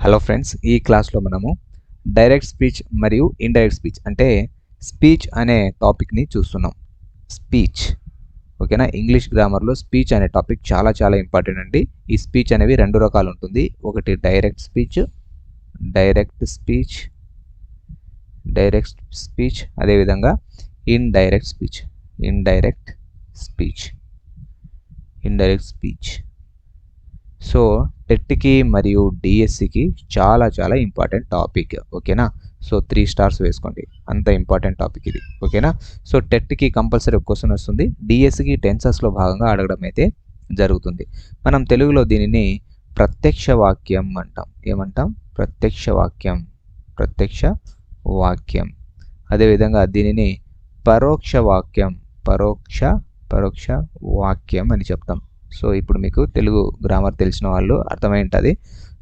Hello friends, ఈ క్లాస్లో మనము డైరెక్ట్ స్పీచ్ మరియు ఇండైరెక్ట్ స్పీచ్ అంటే స్పీచ్ అనే టాపిక్ని చూస్తున్నాం. స్పీచ్ ఓకేనా. ఇంగ్లీష్ గ్రామర్లో స్పీచ్ అనే టాపిక్ చాలా చాలా ఇంపార్టెంట్ అండి. ఈ స్పీచ్ అనేవి రెండు రకాలు ఉంటుంది. ఒకటి డైరెక్ట్ స్పీచ్, డైరెక్ట్ స్పీచ్ అదేవిధంగా ఇండైరెక్ట్ స్పీచ్. సో టెట్కి మరియు డిఎస్సికి చాలా చాలా ఇంపార్టెంట్ టాపిక్ ఓకేనా. సో 3 స్టార్స్ వేసుకోండి, అంత ఇంపార్టెంట్ టాపిక్ ఇది ఓకేనా. సో టెట్కి కంపల్సరీ ఒక క్వశ్చన్ వస్తుంది, డిఎస్సికి టెన్సెస్లో భాగంగా అడగడం అయితే జరుగుతుంది. మనం తెలుగులో దీనిని ప్రత్యక్ష వాక్యం అంటాం. ఏమంటాం? ప్రత్యక్ష వాక్యం. అదేవిధంగా దీనిని పరోక్ష వాక్యం అని చెప్తాం. సో ఇప్పుడు మీకు తెలుగు గ్రామర్ తెలిసిన వాళ్ళు అర్థమై ఉంటుంది.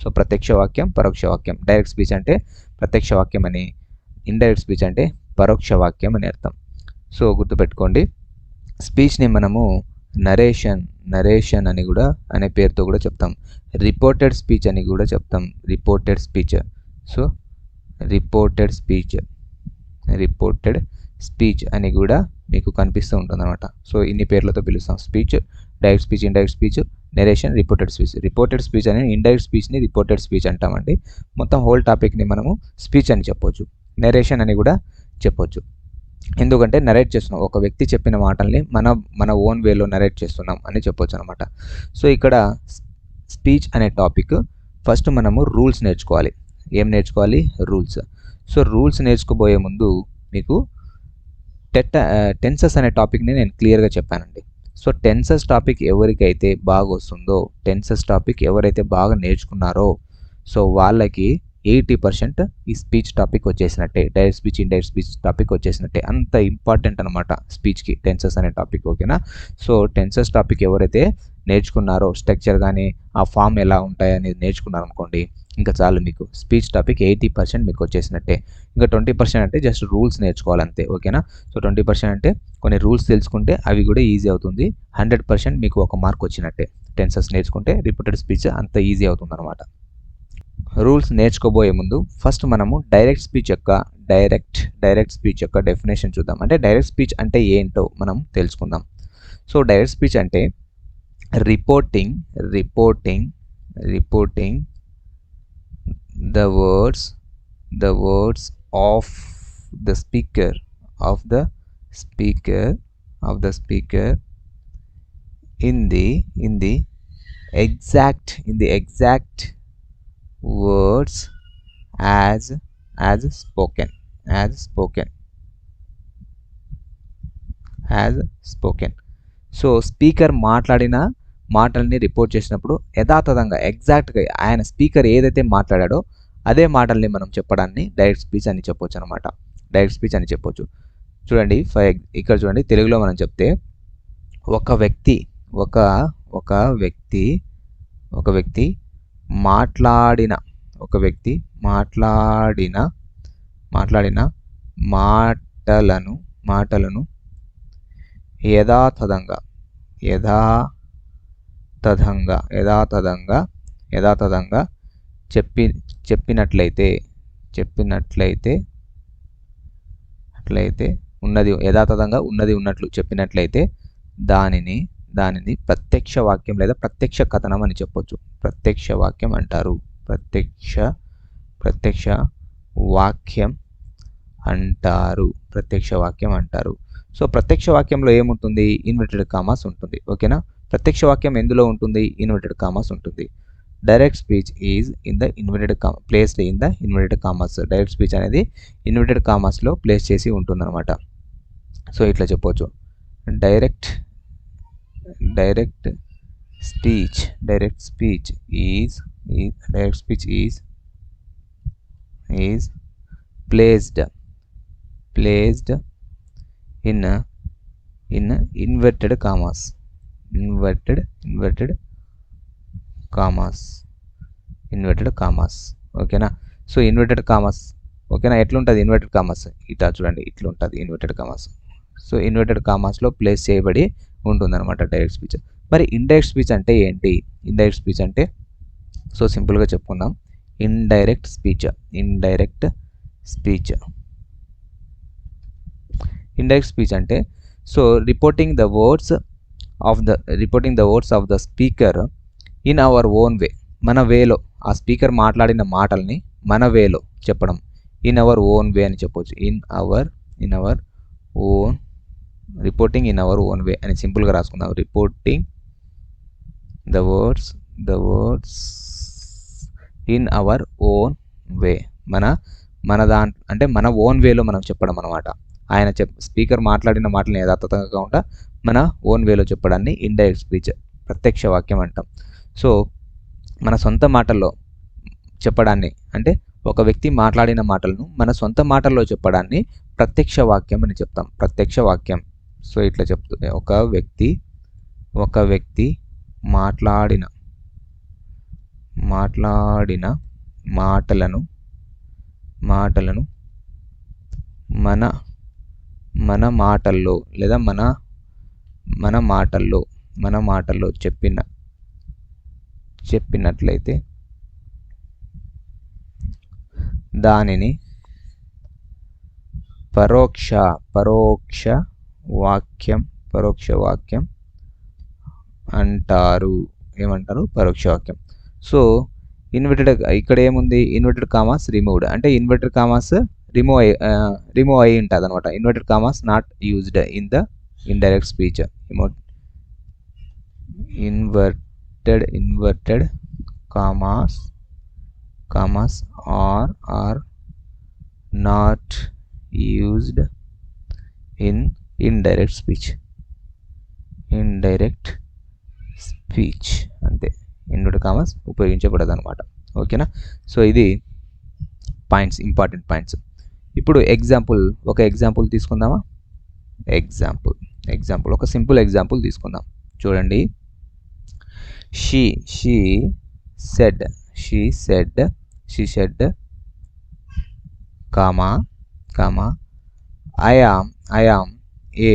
సో ప్రత్యక్ష వాక్యం, పరోక్ష వాక్యం. డైరెక్ట్ స్పీచ్ అంటే ప్రత్యక్ష వాక్యం అని, ఇండైరెక్ట్ స్పీచ్ అంటే పరోక్ష వాక్యం అని అర్థం. సో గుర్తుపెట్టుకోండి. స్పీచ్ని మనము నరేషన్ అని కూడా అనే పేరుతో కూడా చెప్తాం. రిపోర్టెడ్ స్పీచ్ అని కూడా చెప్తాం. రిపోర్టెడ్ స్పీచ్ అని కూడా మీకు కనిపిస్తూ ఉంటుంది అనమాట. సో ఇన్ని పేర్లతో పిలుస్తాం. Speech, direct speech, indirect speech, narration, reported speech అని ఇండైరెక్ట్ స్పీచ్ని రిపోర్టెడ్ స్పీచ్ అంటామండి. మొత్తం హోల్ టాపిక్ని మనము స్పీచ్ అని చెప్పొచ్చు, నెరేషన్ అని కూడా చెప్పొచ్చు. ఎందుకంటే నరేట్ చేస్తున్నాం, ఒక వ్యక్తి చెప్పిన మాటల్ని మన ఓన్ వేలో నరేట్ చేస్తున్నాం అని చెప్పొచ్చు అనమాట. సో ఇక్కడ స్పీచ్ అనే టాపిక్ ఫస్ట్ మనము రూల్స్ నేర్చుకోవాలి. ఏం నేర్చుకోవాలి? రూల్స్. సో రూల్స్ నేర్చుకోబోయే ముందు మీకు టెన్సెస్ అనే టాపిక్ని నేను క్లియర్గా చెప్పానండి. సో టెన్సెస్ టాపిక్ ఎవరికైతే బాగా వస్తుందో, టెన్సెస్ టాపిక్ ఎవరైతే బాగా నేర్చుకున్నారో సో వాళ్ళకి 80% ఈ స్పీచ్ టాపిక్ వచ్చేసినట్టే. Direct speech, indirect speech topic వచ్చేసినట్టే. అంత ఇంపార్టెంట్ అనమాట స్పీచ్కి టెన్సెస్ అనే టాపిక్ ఓకేనా. సో టెన్సెస్ టాపిక్ ఎవరైతే నేర్చుకున్నారో, స్ట్రక్చర్ కానీ ఆ ఫామ్ ఎలా ఉంటాయనేది నేర్చుకున్నారు అనుకోండి, ఇంకా చాలు, మీకు స్పీచ్ టాపిక్ 80% మీకు వచ్చేసినట్టే. ఇంకా 20% అంటే జస్ట్ రూల్స్ నేర్చుకోవాలంతే ఓకేనా. సో 20% అంటే కొన్ని రూల్స్ తెలుసుకుంటే అవి కూడా ఈజీ అవుతుంది. 100% మీకు ఒక మార్క్ వచ్చినట్టే. టెన్సెస్ నేర్చుకుంటే రిపీటెడ్ స్పీచ్ అంత ఈజీ అవుతుంది అనమాట. రూల్స్ నేర్చుకోబోయే ముందు ఫస్ట్ మనము డైరెక్ట్ స్పీచ్ యొక్క డెఫినేషన్ చూద్దాం. అంటే డైరెక్ట్ స్పీచ్ అంటే ఏంటో మనం తెలుసుకుందాం. సో డైరెక్ట్ స్పీచ్ అంటే reporting the words of the speaker in the exact words as spoken. So speaker మాట్లాడిన మాటల్ని రిపోర్ట్ చేసినప్పుడు యథాతథంగా ఎగ్జాక్ట్గా ఆయన స్పీకర్ ఏదైతే మాట్లాడాడో అదే మాటల్ని మనం చెప్పడాన్ని డైరెక్ట్ స్పీచ్ అని చెప్పొచ్చు అనమాట. డైరెక్ట్ స్పీచ్ అని చెప్పొచ్చు. చూడండి, ఇక్కడ చూడండి, తెలుగులో మనం చెప్తే ఒక వ్యక్తి మాట్లాడిన మాటలను యథాతథంగా చెప్పినట్లయితే యథాతథంగా ఉన్నది ఉన్నట్లు చెప్పినట్లయితే దానిని ప్రత్యక్ష వాక్యం లేదా ప్రత్యక్ష కథనం అని చెప్పొచ్చు. ప్రత్యక్ష వాక్యం అంటారు. ప్రత్యక్ష వాక్యం అంటారు. సో ప్రత్యక్ష వాక్యంలో ఏముంటుంది? ఇన్వర్టెడ్ కామాస్ ఉంటుంది ఓకేనా. ప్రత్యక్ష వాక్యం ఎందులో ఉంటుంది? ఇన్వర్టెడ్ కామాస్ ఉంటుంది. Direct speech is placed in the inverted commas. Direct speech అనేది ఇన్వర్టెడ్ కామాస్లో ప్లేస్ చేసి ఉంటుందన్నమాట. సో ఇట్లా చెప్పొచ్చు, direct speech is placed in inverted commas ఓకేనా. సో ఇన్వర్టెడ్ కామర్స్ ఓకేనా. ఎట్లుంటుంది ఇన్వర్టెడ్ కామర్స్? ఇట్లా చూడండి, ఇట్లా ఉంటుంది ఇన్వర్టెడ్ కామర్స్. సో ఇన్వర్టెడ్ కామర్స్లో ప్లేస్ చేయబడి ఉంటుందన్నమాట డైరెక్ట్ స్పీచ్. మరి ఇండైరెక్ట్ స్పీచ్ అంటే ఏంటి? ఇండైరెక్ట్ స్పీచ్ అంటే సో సింపుల్గా చెప్పుకుందాం. Indirect speech. ఇండైరెక్ట్ స్పీచ్ అంటే so reporting the words of the speaker in our own వే. మన వేలో ఆ స్పీకర్ మాట్లాడిన మాటల్ని మన వేలో చెప్పడం. ఇన్ అవర్ ఓన్ వే అని చెప్పొచ్చు. In our own, reporting in our own way అని సింపుల్గా రాసుకుందాం. Reporting the words in our own way. అంటే మన ఓన్ వేలో మనం చెప్పడం అనమాట. ఆయన స్పీకర్ మాట్లాడిన మాటలను యథాతథంగా కాకుండా మన ఓన్ వేలో చెప్పడాన్ని ఇండైరెక్ట్ స్పీచ్, ప్రత్యక్ష వాక్యం అంటాం. సో మన సొంత మాటల్లో చెప్పడాన్ని, అంటే ఒక వ్యక్తి మాట్లాడిన మాటలను మన సొంత మాటల్లో చెప్పడాన్ని ప్రత్యక్ష వాక్యం అని చెప్తాం. ప్రత్యక్ష వాక్యం. సో ఇట్లా చెప్తుంది, ఒక వ్యక్తి మాట్లాడిన మాటలను మన మాటల్లో లేదా మన మాటల్లో చెప్పినట్లయితే దానిని పరోక్ష వాక్యం అంటారు. ఏమంటారు? పరోక్ష వాక్యం. సో ఇన్వర్టెడ్, ఇక్కడ ఏముంది? ఇన్వర్టెడ్ కామాస్ రిమూవ్డ్, అంటే ఇన్వర్టెడ్ కామాస్ రిమూవ్ అయి ఉంటుంది అనమాట. Inverted commas not used in the indirect speech. Inverted commas are not used in indirect speech. అంతే, ఇన్వర్టెడ్ కామాస్ ఉపయోగించబడదు అనమాట. ఓకేనా? సో ఇది పాయింట్స్, ఇంపార్టెంట్ పాయింట్స్. ఇప్పుడు ఒక ఎగ్జాంపుల్ తీసుకుందామా? ఎగ్జాంపుల్ ఒక సింపుల్ ఎగ్జాంపుల్ తీసుకుందాం. చూడండి. She said comma I am a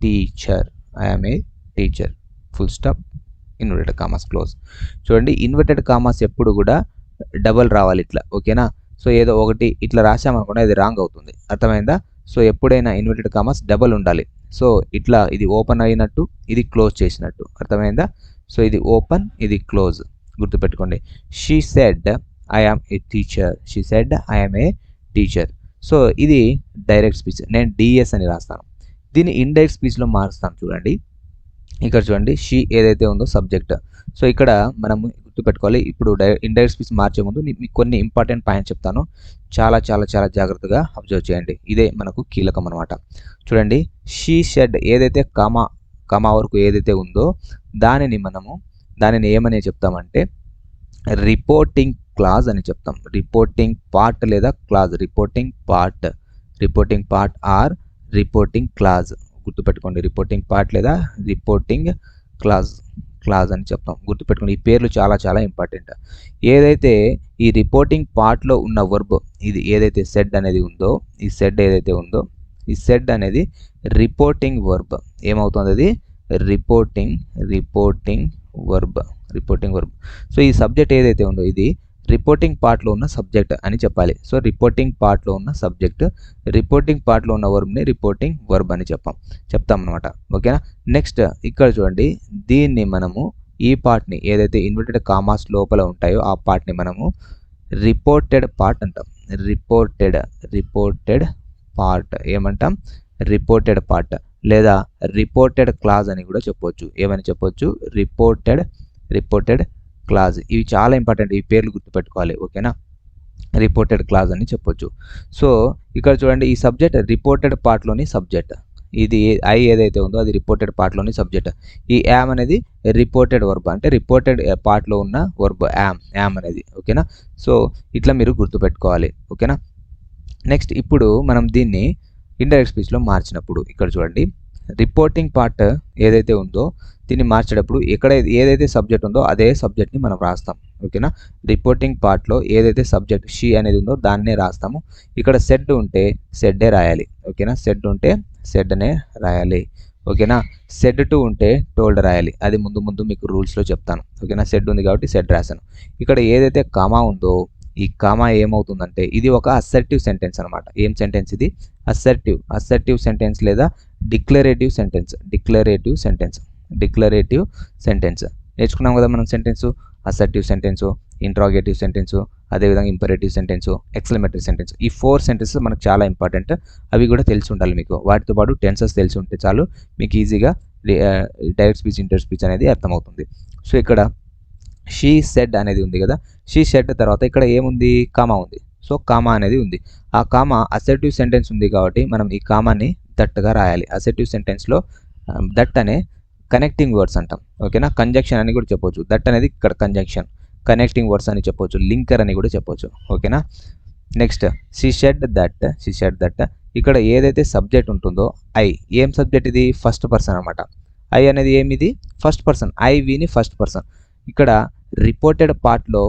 teacher. Full stop, inverted commas close. చూడండి, ఇన్వర్టెడ్ కామాస్ ఎప్పుడు కూడా డబల్ రావాలి ఇట్లా. ఓకేనా? సో ఏదో ఒకటి ఇట్లా రాసామనుకోండి, అది రాంగ్ అవుతుంది. అర్థమైందా? సో ఎప్పుడైనా ఇన్వర్టెడ్ కామాస్ డబల్ ఉండాలి. సో ఇట్లా ఇది ఓపెన్ అయినట్టు, ఇది క్లోజ్ చేసినట్టు. అర్థమైందా? సో ఇది ఓపెన్, ఇది క్లోజ్. గుర్తుపెట్టుకోండి. She said I am a teacher. So ఇది డైరెక్ట్ స్పీచ్. నేను డిఎస్ అని రాస్తాను. దీన్ని ఇండైరెక్ట్ స్పీచ్లో మారుస్తాను. చూడండి, ఇక్కడ చూడండి, షీ ఏదైతే ఉందో సబ్జెక్ట్. సో ఇక్కడ మనం గుర్తుపెట్టుకోవాలి. ఇప్పుడు ఇండైరెక్ట్ స్పీచ్ మార్చే ముందు మీకు కొన్ని ఇంపార్టెంట్ పాయింట్స్ చెప్తాను. చాలా చాలా చాలా జాగ్రత్తగా అబ్జర్వ్ చేయండి. ఇదే మనకు కీలకం అనమాట. చూడండి, షీ షెడ్ ఏదైతే కామా వరకు ఏదైతే ఉందో దానిని ఏమని చెప్తామంటే రిపోర్టింగ్ క్లాజ్ అని చెప్తాం. రిపోర్టింగ్ పార్ట్ లేదా clause. Reporting part or reporting clause. గుర్తుపెట్టుకోండి, రిపోర్టింగ్ పార్ట్ లేదా రిపోర్టింగ్ క్లాజ్ అని చెప్తాం. గుర్తుపెట్టుకోండి, ఈ పేర్లు చాలా చాలా ఇంపార్టెంట్. ఏదైతే ఈ రిపోర్టింగ్ పార్ట్లో ఉన్న వర్బ్, ఇది ఏదైతే సెడ్ అనేది ఉందో, ఈ సెడ్ అనేది రిపోర్టింగ్ వర్బ్. ఏమవుతుంది? అది రిపోర్టింగ్ వర్బ్. సో ఈ సబ్జెక్ట్ ఏదైతే ఉందో ఇది రిపోర్టింగ్ పార్ట్లో ఉన్న సబ్జెక్ట్ అని చెప్పాలి. సో రిపోర్టింగ్ పార్ట్లో ఉన్న సబ్జెక్ట్, రిపోర్టింగ్ పార్ట్లో ఉన్న వర్బ్ని రిపోర్టింగ్ వర్బ్ అని చెప్తాం అనమాట. ఓకేనా? నెక్స్ట్ ఇక్కడ చూడండి, దీన్ని మనము ఈ పార్ట్ని ఏదైతే ఇన్వర్టెడ్ కామాస్ లోపల ఉంటాయో ఆ పార్ట్ని మనము రిపోర్టెడ్ పార్ట్ అంటాం. రిపోర్టెడ్ పార్ట్ ఏమంటాం? రిపోర్టెడ్ పార్ట్ లేదా రిపోర్టెడ్ క్లాజ్ అని కూడా చెప్పొచ్చు. ఏమని చెప్పొచ్చు? Reported clause. ఇవి చాలా ఇంపార్టెంట్, ఈ పేర్లు గుర్తుపెట్టుకోవాలి. ఓకేనా? రిపోర్టెడ్ క్లాజ్ అని చెప్పొచ్చు. సో ఇక్కడ చూడండి, ఈ సబ్జెక్ట్ రిపోర్టెడ్ పార్ట్లోని సబ్జెక్ట్. ఇది ఐ ఏదైతే ఉందో అది రిపోర్టెడ్ పార్ట్లోని సబ్జెక్ట్. ఈ యామ్ అనేది రిపోర్టెడ్ వర్బ్, అంటే రిపోర్టెడ్ పార్ట్లో ఉన్న వర్బ్ యామ్ అనేది. ఓకేనా? సో ఇట్లా మీరు గుర్తుపెట్టుకోవాలి. ఓకేనా? నెక్స్ట్ ఇప్పుడు మనం దీన్ని ఇండైరెక్ట్ స్పీచ్లో మార్చినప్పుడు ఇక్కడ చూడండి, రిపోర్టింగ్ పార్ట్ ఏదైతే ఉందో దీన్ని మార్చేటప్పుడు ఇక్కడ ఏదైతే సబ్జెక్ట్ ఉందో అదే సబ్జెక్ట్ని మనం రాస్తాం. ఓకేనా? రిపోర్టింగ్ పార్ట్లో ఏదైతే సబ్జెక్ట్ షీ అనేది ఉందో దాన్నే రాస్తాము. ఇక్కడ సెడ్ ఉంటే సెడ్డే రాయాలి. ఓకేనా? సెడ్ ఉంటే సెడ్ అనే రాయాలి. ఓకేనా. సెడ్ టు ఉంటే టోల్డ్ రాయాలి. అది ముందు ముందు మీకు రూల్స్లో చెప్తాను. ఓకేనా. సెడ్ ఉంది కాబట్టి సెడ్ రాశాను. ఇక్కడ ఏదైతే కామా ఉందో ఈ కామా ఏమవుతుందంటే ఇది ఒక అసర్టివ్ సెంటెన్స్ అనమాట. ఏం సెంటెన్స్ ఇది? అసర్టివ్ సెంటెన్స్ లేదా డిక్లరేటివ్ సెంటెన్స్ నేర్చుకున్నాం కదా మనం. అసర్టివ్ సెంటెన్సు, ఇంట్రాగేటివ్ సెంటెన్సు, అదేవిధంగా ఇంపరేటివ్ సెంటెన్సు, ఎక్స్క్లమేటరీ సెంటెన్స్. ఈ 4 సెంటెన్సెస్ మనకు చాలా ఇంపార్టెంట్. అవి కూడా తెలిసి ఉండాలి మీకు. వాటితో పాటు టెన్సెస్ తెలిసి ఉంటే చాలు మీకు ఈజీగా డైరెక్ట్ స్పీచ్, ఇంటర్ స్పీచ్ అనేది అర్థమవుతుంది. సో ఇక్కడ షీ సెడ్ అనేది ఉంది కదా. షీ సెడ్ తర్వాత ఇక్కడ ఏముంది? కామా ఉంది. సో కామా అనేది ఉంది. ఆ కామా అసర్టివ్ సెంటెన్స్ ఉంది కాబట్టి మనం ఈ కామాని దట్గా రాయాలి. అసర్టివ్ సెంటెన్స్లో దట్ అనే కనెక్టింగ్ వర్డ్స్ అంటాం. ఓకేనా. కంజంక్షన్ అని కూడా చెప్పొచ్చు. దట్ అనేది ఇక్కడ కంజంక్షన్, కనెక్టింగ్ వర్డ్స్ అని చెప్పొచ్చు, లింకర్ అని కూడా చెప్పొచ్చు. ఓకేనా. Next she shed that. ఇక్కడ ఏదైతే సబ్జెక్ట్ ఉంటుందో ఐ, ఏం సబ్జెక్ట్ ఇది? ఫస్ట్ పర్సన్ అనమాట. ఐ అనేది ఏమిది? First person. ఐ విని ఫస్ట్ పర్సన్. ఇక్కడ రిపోర్టెడ్ పార్ట్లో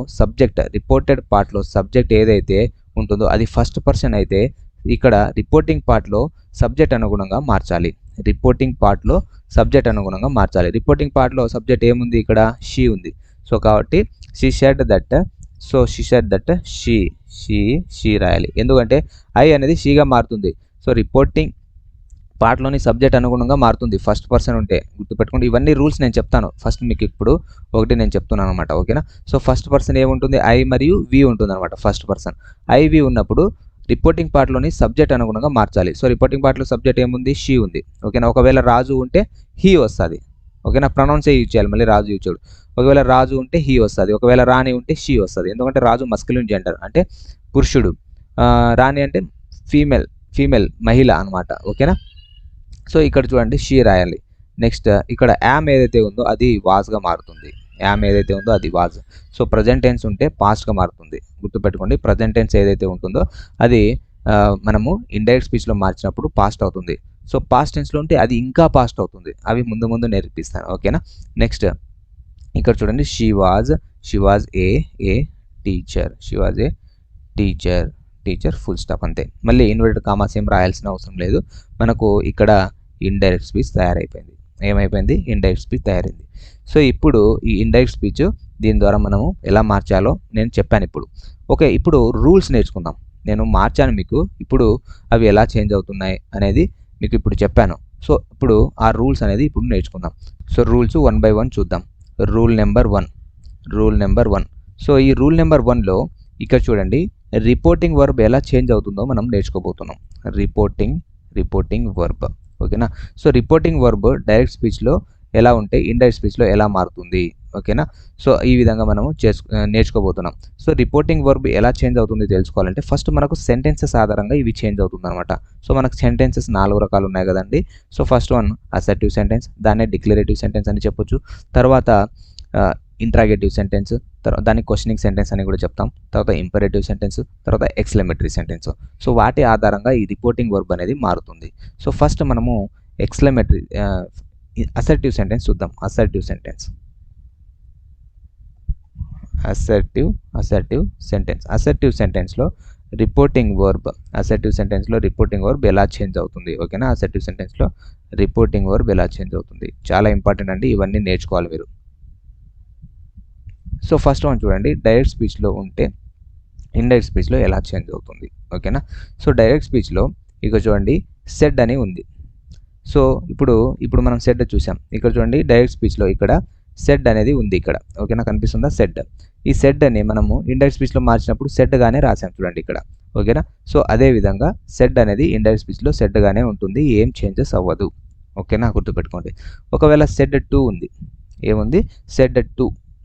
సబ్జెక్ట్ ఏదైతే ఉంటుందో అది ఫస్ట్ పర్సన్ అయితే ఇక్కడ రిపోర్టింగ్ పార్ట్లో సబ్జెక్ట్ అనుగుణంగా మార్చాలి. రిపోర్టింగ్ పార్ట్లో సబ్జెక్ట్ ఏముంది? ఇక్కడ షీ ఉంది. సో కాబట్టి she shed that. So she shed that she రాయాలి. ఎందుకంటే ఐ అనేది షీగా మారుతుంది. సో రిపోర్టింగ్ పార్ట్లోని సబ్జెక్ట్ అనుగుణంగా మారుతుంది ఫస్ట్ పర్సన్ ఉంటే. గుర్తుపెట్టుకోండి. ఇవన్నీ రూల్స్ నేను చెప్తాను. ఫస్ట్ మీకు ఇప్పుడు ఒకటి నేను చెప్తున్నాను అనమాట. ఓకేనా. సో ఫస్ట్ పర్సన్ ఏముంటుంది? ఐ మరియు వి ఉంటుంది అనమాట. ఫస్ట్ పర్సన్ ఐ వి ఉన్నప్పుడు రిపోర్టింగ్ పార్ట్లోని సబ్జెక్ట్ అనుగుణంగా మార్చాలి. సో రిపోర్టింగ్ పార్ట్లో సబ్జెక్ట్ ఏముంది? షీ ఉంది. ఓకేనా. ఒకవేళ రాజు ఉంటే హీ వస్తుంది. ఓకేనా. ప్రొనౌన్సే యూజ్ చేయాలి. మళ్ళీ రాజు యూజ్ చేయడు. ఒకవేళ రాజు ఉంటే హీ వస్తుంది. ఒకవేళ రాణి ఉంటే షీ వస్తుంది. ఎందుకంటే రాజు మస్కులిన్ జెండర్ అంటే పురుషుడు, రాణి అంటే ఫీమేల్ మహిళ అనమాట. ఓకేనా. సో ఇక్కడ చూడండి షీ రాయాలి. నెక్స్ట్ ఇక్కడ యామ్ ఏదైతే ఉందో అది వాజ్గా మారుతుంది. సో ప్రజెంట్ టెన్స్ ఉంటే పాస్ట్గా మారుతుంది. గుర్తుపెట్టుకోండి. ప్రజెంట్ టెన్స్ ఏదైతే ఉంటుందో అది మనము ఇండైరెక్ట్ స్పీచ్లో మార్చినప్పుడు పాస్ట్ అవుతుంది. సో పాస్ట్ టెన్స్లో ఉంటే అది ఇంకా పాస్ట్ అవుతుంది. అవి ముందు నేర్పిస్తాను. ఓకేనా. నెక్స్ట్ ఇక్కడ చూడండి she was a teacher full stop అంతే. మళ్ళీ ఇన్వర్టెడ్ కామాస్ ఏం రాయాల్సిన అవసరం లేదు. మనకు ఇక్కడ ఇండైరెక్ట్ స్పీచ్ తయారైపోయింది. ఏమైపోయింది? ఇండైరెక్ట్ స్పీచ్ తయారైంది. సో ఇప్పుడు ఈ ఇండైరెక్ట్ స్పీచ్ దీని ద్వారా మనము ఎలా మార్చాలో నేను చెప్పాను ఇప్పుడు. ఓకే. ఇప్పుడు రూల్స్ నేర్చుకుందాం. నేను మార్చాను మీకు. ఇప్పుడు అవి ఎలా చేంజ్ అవుతున్నాయి అనేది మీకు ఇప్పుడు చెప్పాను. సో ఇప్పుడు ఆ రూల్స్ అనేది ఇప్పుడు నేర్చుకుందాం. సో రూల్స్ 1 by 1 చూద్దాం. Rule number 1. సో ఈ రూల్ నెంబర్ 1లో ఇక్కడ చూడండి రిపోర్టింగ్ వర్బ్ ఎలా చేంజ్ అవుతుందో మనం నేర్చుకోబోతున్నాం. Reporting verb. ఓకేనా. సో రిపోర్టింగ్ వర్బ్ డైరెక్ట్ స్పీచ్లో ఎలా ఉంటే ఇండైరెక్ట్ స్పీచ్లో ఎలా మారుతుంది. ఓకేనా. సో ఈ విధంగా మనము నేర్చుకోబోతున్నాం. సో రిపోర్టింగ్ వర్బ్ ఎలా చేంజ్ అవుతుంది తెలుసుకోవాలంటే ఫస్ట్ మనకు సెంటెన్సెస్ ఆధారంగా ఇవి చేంజ్ అవుతుంది అనమాట. సో మనకు సెంటెన్సెస్ 4 రకాలు ఉన్నాయి కదండి. So first one assertive sentence, దాన్నే డిక్లరేటివ్ సెంటెన్స్ అని చెప్పొచ్చు. తర్వాత ఇంట్రాగేటివ్ సెంటెన్స్, దాన్ని క్వశ్చనింగ్ సెంటెన్స్ అని కూడా చెప్తాం. తర్వాత ఇంపరేటివ్ సెంటెన్స్, తర్వాత ఎక్స్క్లమేటరీ సెంటెన్స్. సో వాటి ఆధారంగా ఈ రిపోర్టింగ్ వర్బ్ అనేది మారుతుంది. సో ఫస్ట్ మనము అసర్టివ్ సెంటెన్స్ చూద్దాం. అసర్టివ్ సెంటెన్స్లో రిపోర్టింగ్ వర్బ్ ఎలా చేంజ్ అవుతుంది. ఓకేనా. అసర్టివ్ సెంటెన్స్లో రిపోర్టింగ్ వర్బ్ ఎలా చేంజ్ అవుతుంది చాలా ఇంపార్టెంట్ అండి. ఇవన్నీ నేర్చుకోవాలి మీరు. సో ఫస్ట్ వన్ చూడండి, డైరెక్ట్ స్పీచ్లో ఉంటే ఇండైరెక్ట్ స్పీచ్లో ఎలా చేంజ్ అవుతుంది. ఓకేనా. సో డైరెక్ట్ స్పీచ్లో ఇక చూడండి సెడ్ అని ఉంది. సో ఇప్పుడు మనం సెడ్ చూసాం. ఇక్కడ చూడండి డైరెక్ట్ స్పీచ్లో ఇక్కడ సెడ్ అనేది ఉంది ఇక్కడ. ఓకేనా. కనిపిస్తుందా సెడ్. ఈ సెడ్ అని మనము ఇండైరెక్ట్ స్పీచ్లో మార్చినప్పుడు సెడ్గానే రాసాం చూడండి ఇక్కడ. ఓకేనా. సో అదేవిధంగా సెడ్ అనేది ఇండైరెక్ట్ స్పీచ్లో సెడ్గానే ఉంటుంది. ఏం చేంజెస్ అవ్వదు. ఓకేనా. గుర్తుపెట్టుకోండి. ఒకవేళ సెడ్ 2 ఉంది. ఏముంది?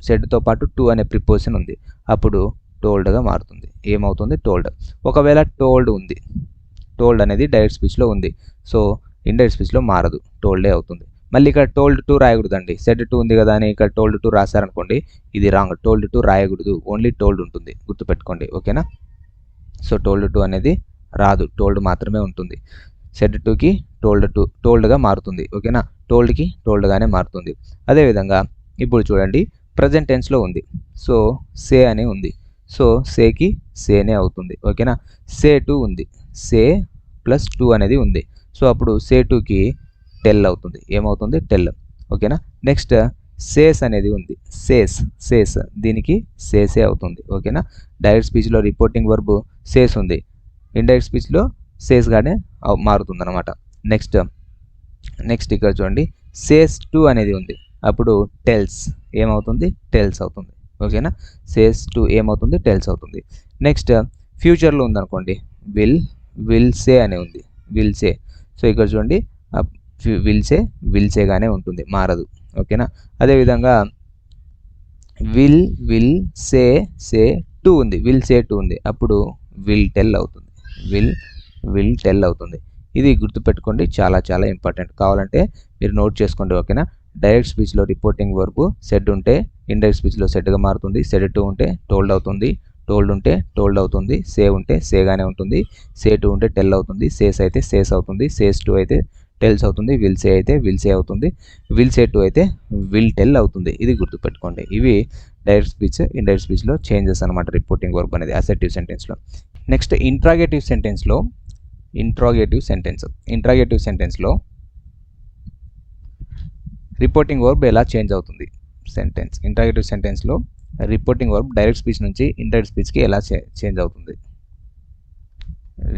సెడ్తో పాటు టు అనే ప్రిపోజిషన్ ఉంది. అప్పుడు టోల్డ్గా మారుతుంది. ఏమవుతుంది? టోల్డ్. ఒకవేళ టోల్డ్ అనేది డైరెక్ట్ స్పీచ్లో ఉంది. సో ఇండైరెక్ట్ స్పీచ్లో మారదు, టోల్డే అవుతుంది. మళ్ళీ ఇక్కడ టోల్డ్ టు రాయకూడదండి. సెడ్ 2 ఉంది కదా అని ఇక్కడ టోల్డ్ 2 రాశారనుకోండి, ఇది రాంగ్. టోల్డ్ 2 రాయకూడదు, ఓన్లీ టోల్డ్ ఉంటుంది. గుర్తుపెట్టుకోండి. ఓకేనా. సో టోల్డ్ 2 అనేది రాదు, టోల్డ్ మాత్రమే ఉంటుంది. సెడ్ 2కి టోల్డ్గా మారుతుంది. ఓకేనా. టోల్డ్కి టోల్డ్గానే మారుతుంది. అదేవిధంగా ఇప్పుడు చూడండి ప్రజెంట్ టెన్స్లో ఉంది. సో సే అని ఉంది. సో సేకి సేనే అవుతుంది. ఓకేనా. సే 2 ఉంది. సే +2 అనేది ఉంది. సో అప్పుడు సే 2కి టెల్ అవుతుంది. ఏమవుతుంది? టెల్. ఓకేనా. నెక్స్ట్ సేస్ అనేది ఉంది. సేస్ దీనికి సేసే అవుతుంది. ఓకేనా. డైరెక్ట్ స్పీచ్లో రిపోర్టింగ్ వర్బ్ సేస్ ఉంది, ఇండైరెక్ట్ స్పీచ్లో సేస్గానే మారుతుంది అనమాట. నెక్స్ట్ ఇక్కడ చూడండి, సేస్ టు అనేది ఉంది, అప్పుడు టెల్స్ ఏమవుతుంది? టెల్స్ అవుతుంది. ఓకేనా. సేస్ టు ఏమవుతుంది? టెల్స్ అవుతుంది. నెక్స్ట్ ఫ్యూచర్లో ఉందనుకోండి, విల్ సే అనే ఉంది, విల్ సే. సో ఇక్కడ చూడండి, విల్ సేగానే ఉంటుంది, మారదు. ఓకేనా. అదేవిధంగా విల్ సే టు ఉంది, విల్ సే టు ఉంది, అప్పుడు విల్ టెల్ అవుతుంది, విల్ టెల్ అవుతుంది. ఇది గుర్తుపెట్టుకోండి, చాలా చాలా ఇంపార్టెంట్. కావాలంటే మీరు నోట్ చేసుకోండి. ఓకేనా. డైరెక్ట్ స్పీచ్లో రిపోర్టింగ్ వర్బ్ సెడ్ ఉంటే ఇండైరెక్ట్ స్పీచ్లో సెడ్గా మారుతుంది, సెడ్ టు ఉంటే టోల్డ్ అవుతుంది, టోల్డ్ ఉంటే టోల్డ్ అవుతుంది, సే ఉంటే సేగానే ఉంటుంది, సే టు ఉంటే టెల్ అవుతుంది, సేస్ అయితే సేస్ అవుతుంది, సేస్ టు అయితే టెల్స్ అవుతుంది, విల్ సే అయితే విల్ సే అవుతుంది, విల్ సే టు అయితే విల్ టెల్ అవుతుంది. ఇది గుర్తుపెట్టుకోండి. ఇవి డైరెక్ట్ స్పీచ్ ఇండైరెక్ట్ స్పీచ్లో చేంజెస్ అనమాట, రిపోర్టింగ్ వర్బ్ అనేది అసర్టివ్ సెంటెన్స్లో. నెక్స్ట్ ఇంట్రాగేటివ్ సెంటెన్స్లో రిపోర్టింగ్ వర్బ్ ఎలా చేంజ్ అవుతుంది? ఇంట్రాగేటివ్ సెంటెన్స్లో రిపోర్టింగ్ వర్బ్ డైరెక్ట్ స్పీచ్ నుంచి ఇండైరెక్ట్ స్పీచ్కి ఎలా చేంజ్ అవుతుంది?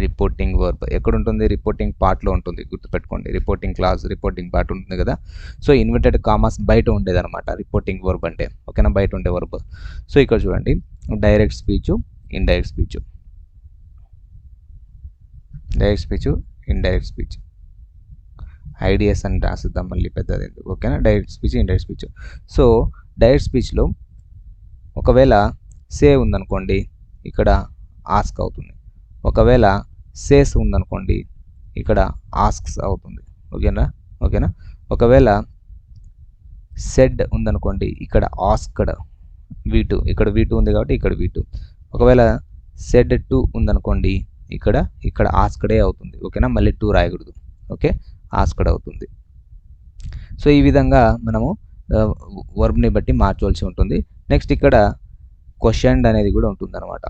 రిపోర్టింగ్ వర్బ్ ఎక్కడ ఉంటుంది? రిపోర్టింగ్ పార్ట్లో ఉంటుంది. గుర్తుపెట్టుకోండి, రిపోర్టింగ్ క్లాజ్, రిపోర్టింగ్ పార్ట్ ఉంటుంది కదా. సో ఇన్వర్టెడ్ కామాస్ బయట ఉండేది అనమాట రిపోర్టింగ్ వర్బ్ అంటే. ఓకేనా, బయట ఉండే వర్బ్. సో ఇక్కడ చూడండి, direct speech, indirect speech, indirect speech, IDS అని రాసిద్దాం మళ్ళీ పెద్దది ఎందుకు. ఓకేనా. Direct speech, indirect speech. So direct స్పీచ్లో ఒకవేళ సే ఉందనుకోండి, ఇక్కడ ఆస్క్ అవుతుంది. ఒకవేళ సేస్ ఉందనుకోండి, ఇక్కడ ఆస్క్స్ అవుతుంది. ఓకేనా. ఒకవేళ సెడ్ ఉందనుకోండి, ఇక్కడ ఆస్క్డ్, V2, ఇక్కడ V2 ఉంది కాబట్టి ఇక్కడ V2. ఒకవేళ సెడ్ టు ఉందనుకోండి, ఇక్కడ ఆస్క్డే అవుతుంది. ఓకేనా, మళ్ళీ టు రాయకూడదు. ఓకే, ఆస్క్డ్ అవుతుంది. సో ఈ విధంగా మనము వర్బ్ని బట్టి మార్చవలసి ఉంటుంది. నెక్స్ట్ ఇక్కడ క్వశ్చన్డ్ అనేది కూడా ఉంటుంది అనమాట.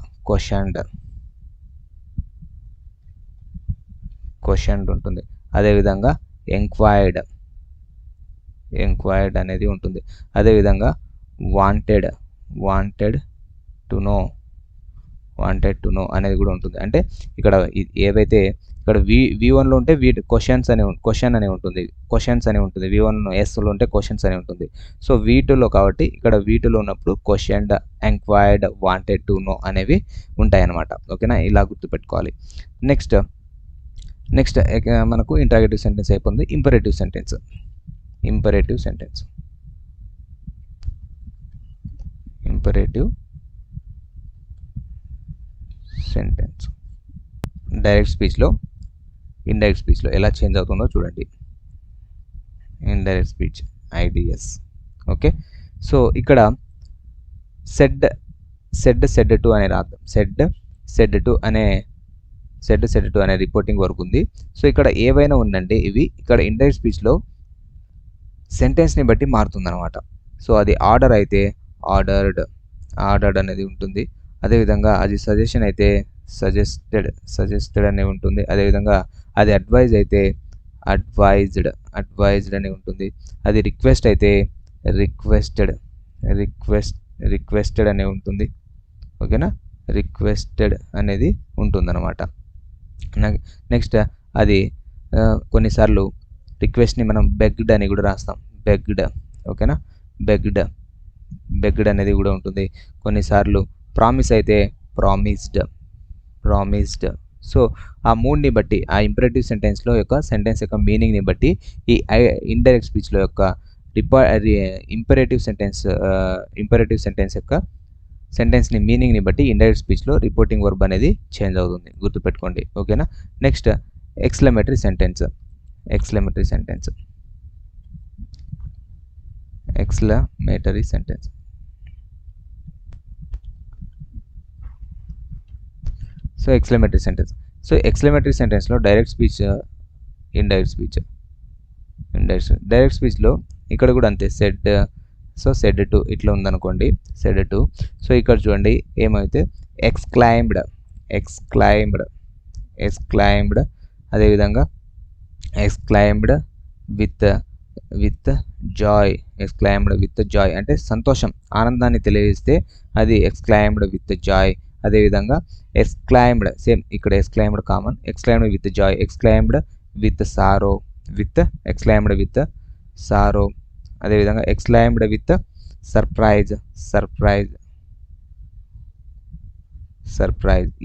క్వశ్చన్డ్ ఉంటుంది. అదేవిధంగా ఎంక్వైర్డ్ అనేది ఉంటుంది. అదేవిధంగా వాంటెడ్ టు నో అనేది కూడా ఉంటుంది. అంటే ఇక్కడ ఏవైతే ఇక్కడ V1లో ఉంటే క్వశ్చన్ అని ఉంటుంది, V1 ఎస్లో ఉంటే క్వశ్చన్స్ అని ఉంటుంది. సో V2లో కాబట్టి ఇక్కడ V2లో ఉన్నప్పుడు questioned, enquired, wanted to know అనేవి ఉంటాయన్నమాట. ఓకేనా, ఇలా గుర్తుపెట్టుకోవాలి. నెక్స్ట్ మనకు ఇంట్రాగేటివ్ సెంటెన్స్ అయిపోయింది. Imperative sentence. డైరెక్ట్ స్పీచ్లో ఇండైరెక్ట్ స్పీచ్లో ఎలా చేంజ్ అవుతుందో చూడండి. Indirect speech, IDS. Okay. So ఇక్కడ సెడ్ టు అనే రాద్దాం. సెడ్ టు అనే రిపోర్టింగ్ వర్క్ ఉంది. సో ఇక్కడ ఏవైనా ఉందంటే ఇవి ఇక్కడ ఇండైరెక్ట్ స్పీచ్లో సెంటెన్స్ని బట్టి మారుతుందన్నమాట. సో అది ఆర్డర్ అయితే ఆర్డర్డ్ అనేది ఉంటుంది. అదేవిధంగా అది సజెషన్ అయితే సజెస్టెడ్ అనేది ఉంటుంది. అదేవిధంగా అది అడ్వైజ్ అయితే అడ్వైజ్డ్ అని ఉంటుంది. అది రిక్వెస్ట్ అయితే రిక్వెస్టెడ్ అని ఉంటుంది. ఓకేనా, రిక్వెస్టెడ్ అనేది ఉంటుందన్నమాట. నెక్స్ట్ అది కొన్నిసార్లు రిక్వెస్ట్ని మనం బెగ్డ్ అని కూడా రాస్తాం, ఓకేనా, బెగ్డ్ అనేది కూడా ఉంటుంది. కొన్నిసార్లు ప్రామిస్ అయితే ప్రామిస్డ్. సో ఆ మూడ్ని బట్టి, ఆ ఇంపరేటివ్ సెంటెన్స్ యొక్క మీనింగ్ని బట్టి ఈ ఇండైరెక్ట్ స్పీచ్లో యొక్క ఇంపరేటివ్ సెంటెన్స్ యొక్క సెంటెన్స్ని మీనింగ్ని బట్టి ఇండైరెక్ట్ స్పీచ్లో రిపోర్టింగ్ వర్బ్ అనేది చేంజ్ అవుతుంది. గుర్తుపెట్టుకోండి. ఓకేనా. Next exclamatory sentence. So exclamatory సెంటెన్స్లో direct speech, indirect speech. Direct స్పీచ్లో ఇక్కడ కూడా అంతే, సెడ్ టు ఇట్లా ఉందనుకోండి, సెడ్ టు. సో ఇక్కడ చూడండి ఏమైతే ఎక్స్క్లైమ్డ్, అదేవిధంగా exclaimed, with Joy, exclaimed with Joy అంటే సంతోషం, ఆనందాన్ని తెలియజేస్తే అది ఎక్స్క్లైమ్డ్ విత్ జాయ్. అదేవిధంగా ఎక్స్క్లైమ్డ్, సేమ్ ఇక్కడ exclaimed common, exclaimed with Joy, exclaimed with sorrow, exclaimed with సారో. అదేవిధంగా ఎక్స్క్లైమ్డ్ విత్ సర్ప్రైజ్,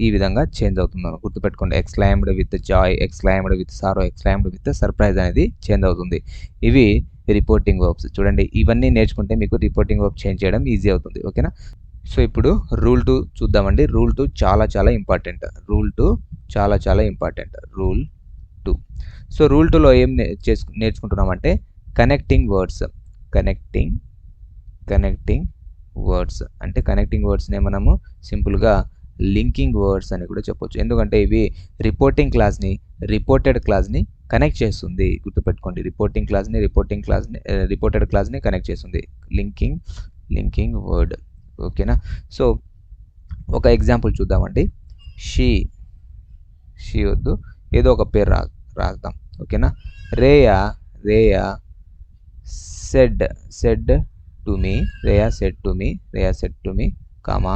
ఈ విధంగా చేంజ్ అవుతుంది. గుర్తుపెట్టుకోండి, exclaimed with Joy, exclaimed with sorrow, exclaimed with surprise అనేది చేంజ్ అవుతుంది. ఇవి రిపోర్టింగ్ వర్బ్స్. చూడండి, ఇవన్నీ నేర్చుకుంటే మీకు రిపోర్టింగ్ వర్బ్ చేంజ్ చేయడం ఈజీ అవుతుంది. ఓకేనా? సో ఇప్పుడు రూల్ 2 చూద్దామండి. రూల్ 2 చాలా important. Rule 2 rule 2. So rule 2లో ఏం నేర్చుకుంటున్నామంటే కనెక్టింగ్ వర్డ్స్. కనెక్టింగ్ వర్డ్స్ అంటే కనెక్టింగ్ వర్డ్స్నే మనము సింపుల్గా లింకింగ్ వర్డ్స్ అని కూడా చెప్పొచ్చు. ఎందుకంటే ఇవి రిపోర్టెడ్ క్లాస్ని కనెక్ట్ చేస్తుంది. గుర్తుపెట్టుకోండి, రిపోర్టెడ్ క్లాస్ని కనెక్ట్ చేస్తుంది. Linking word. ఓకేనా? సో ఒక ఎగ్జాంపుల్ చూద్దామండి. షీ వద్దు, ఏదో ఒక పేరు రాద్దాం. ఓకేనా? రేయా said to me, Rhea said to me, comma,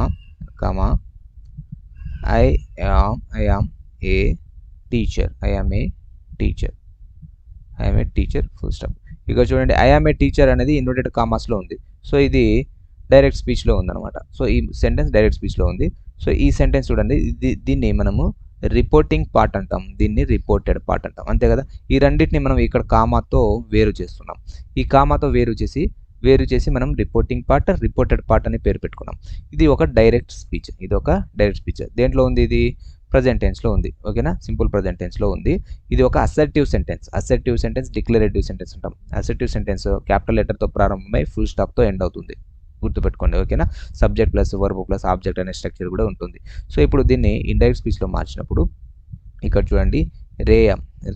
I am a teacher, full stop. ఇక్కడ చూడండి, I am a teacher అనేది ఇన్వర్టెడ్ కామాస్లో ఉంది. సో ఇది డైరెక్ట్ స్పీచ్లో ఉందన్నమాట. సో ఈ సెంటెన్స్ డైరెక్ట్ స్పీచ్లో ఉంది. సో ఈ సెంటెన్స్ చూడండి, దీన్ని మనము రిపోర్టింగ్ పార్ట్ అంటాం, దీన్ని రిపోర్టెడ్ పార్ట్ అంటాం. అంతే కదా? ఈ రెండింటిని మనం ఇక్కడ కామాతో వేరు చేస్తున్నాం. ఈ కామాతో వేరు చేసి మనం రిపోర్టింగ్ పార్ట్, రిపోర్టెడ్ పార్ట్ అని పేరు పెట్టుకున్నాం. ఇది ఒక డైరెక్ట్ స్పీచ్. దేంట్లో ఉంది? ఇది ప్రజెంట్ టెన్స్లో ఉంది. ఓకేనా? సింపుల్ ప్రజెంట్ టెన్స్లో ఉంది. ఇది ఒక అసర్టివ్ సెంటెన్స్, డిక్లరేటివ్ సెంటెన్స్ అంటాం. అసర్టివ్ సెంటెన్స్ క్యాపిటల్ లెటర్తో ప్రారంభమై ఫుల్ స్టాప్తో ఎండ్ అవుతుంది. గుర్తుపెట్టుకోండి. ఓకేనా? Subject plus verb plus object అనే స్ట్రక్చర్ కూడా ఉంటుంది. సో ఇప్పుడు దీన్ని ఇండైరెక్ట్ స్పీచ్లో మార్చినప్పుడు ఇక్కడ చూడండి,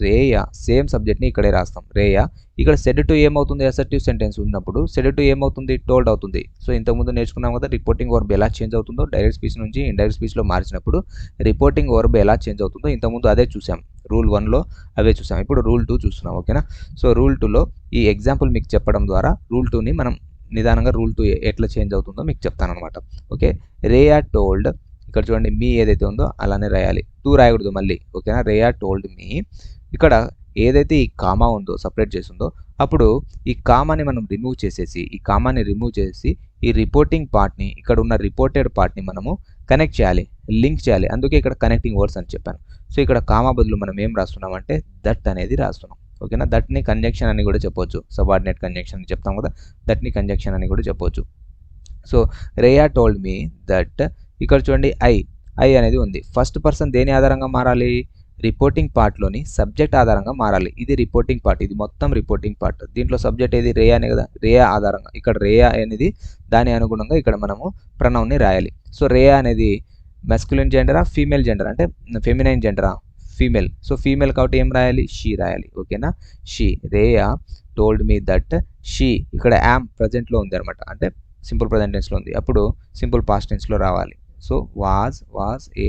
రేయా సేమ్ సబ్జెక్ట్ని ఇక్కడే రాస్తాం. రేయా ఇక్కడ సెడ్ టు ఏమవుతుంది? అసర్టివ్ సెంటెన్స్ ఉన్నప్పుడు సెడ్ టు ఏమవుతుంది? టోల్డ్ అవుతుంది. సో ఇంతకుముందు నేర్చుకున్నాం కదా, రిపోర్టింగ్ వర్బ్ ఎలా చేంజ్ అవుతుందో డైరెక్ట్ స్పీచ్ నుంచి ఇండైరెక్ట్ స్పీచ్లో మార్చినప్పుడు రిపోర్టింగ్ వర్బ్ ఎలా చేంజ్ అవుతుందో ఇంతకుముందు అదే చూసాం. రూల్ 1లో అవే చూసాం. ఇప్పుడు రూల్ 2 చూస్తున్నాం. ఓకేనా? సో రూల్ 2లో ఈ ఎగ్జాంపుల్ మీకు చెప్పడం ద్వారా రూల్ 2ని మనం నిదానంగా రూల్ 2 ఎట్లా చేంజ్ అవుతుందో మీకు చెప్తాను అనమాట. ఓకే? రేయా టోల్డ్, ఇక్కడ చూడండి మీ ఏదైతే ఉందో అలానే రాయాలి, 2 రాయకూడదు మళ్ళీ. ఓకేనా? రేయా టోల్డ్ మీ. ఇక్కడ ఏదైతే ఈ కామా ఉందో సపరేట్ చేసిందో అప్పుడు ఈ కామాని మనం రిమూవ్ చేసి ఈ రిపోర్టింగ్ పార్ట్ని, ఇక్కడ ఉన్న రిపోర్టెడ్ పార్ట్ని మనము కనెక్ట్ చేయాలి, లింక్ చేయాలి. అందుకే ఇక్కడ కనెక్టింగ్ వర్డ్స్ అని చెప్పాను. సో ఇక్కడ కామా బదులు మనం ఏం రాస్తున్నామంటే దట్ అనేది రాస్తున్నాం. ఓకేనా? దట్ని కంజంక్షన్ అని కూడా చెప్పొచ్చు. సబార్డినేట్ కంజంక్షన్ అని చెప్తాం కదా, దట్ని కంజంక్షన్ అని కూడా చెప్పొచ్చు. సో రేయా టోల్డ్ మీ దట్, ఇక్కడ చూడండి ఐ అనేది ఉంది. ఫస్ట్ పర్సన్ దేని ఆధారంగా మారాలి? రిపోర్టింగ్ పార్ట్లోని సబ్జెక్ట్ ఆధారంగా మారాలి. ఇది రిపోర్టింగ్ పార్ట్, ఇది మొత్తం రిపోర్టింగ్ పార్ట్. దీంట్లో సబ్జెక్ట్ ఏది? రేయా అనే కదా. రేయా ఆధారంగా ఇక్కడ రేయా అనేది దాని అనుగుణంగా ఇక్కడ మనము ప్రొనౌన్ని రాయాలి. సో రేయా అనేది మస్కులిన్ జెండరా, ఫీమేల్ జెండర్ అంటే ఫెమినైన్ జెండరా? ఫీమేల్. సో ఫీమేల్ కాబట్టి ఏం రాయాలి? షీ రాయాలి. ఓకేనా? She. Reya told me that she, ఇక్కడ యామ్ ప్రజెంట్లో ఉంది అనమాట, అంటే సింపుల్ ప్రజెంట్ టెన్స్లో ఉంది. అప్పుడు సింపుల్ పాస్ట్ టెన్స్లో రావాలి. So was a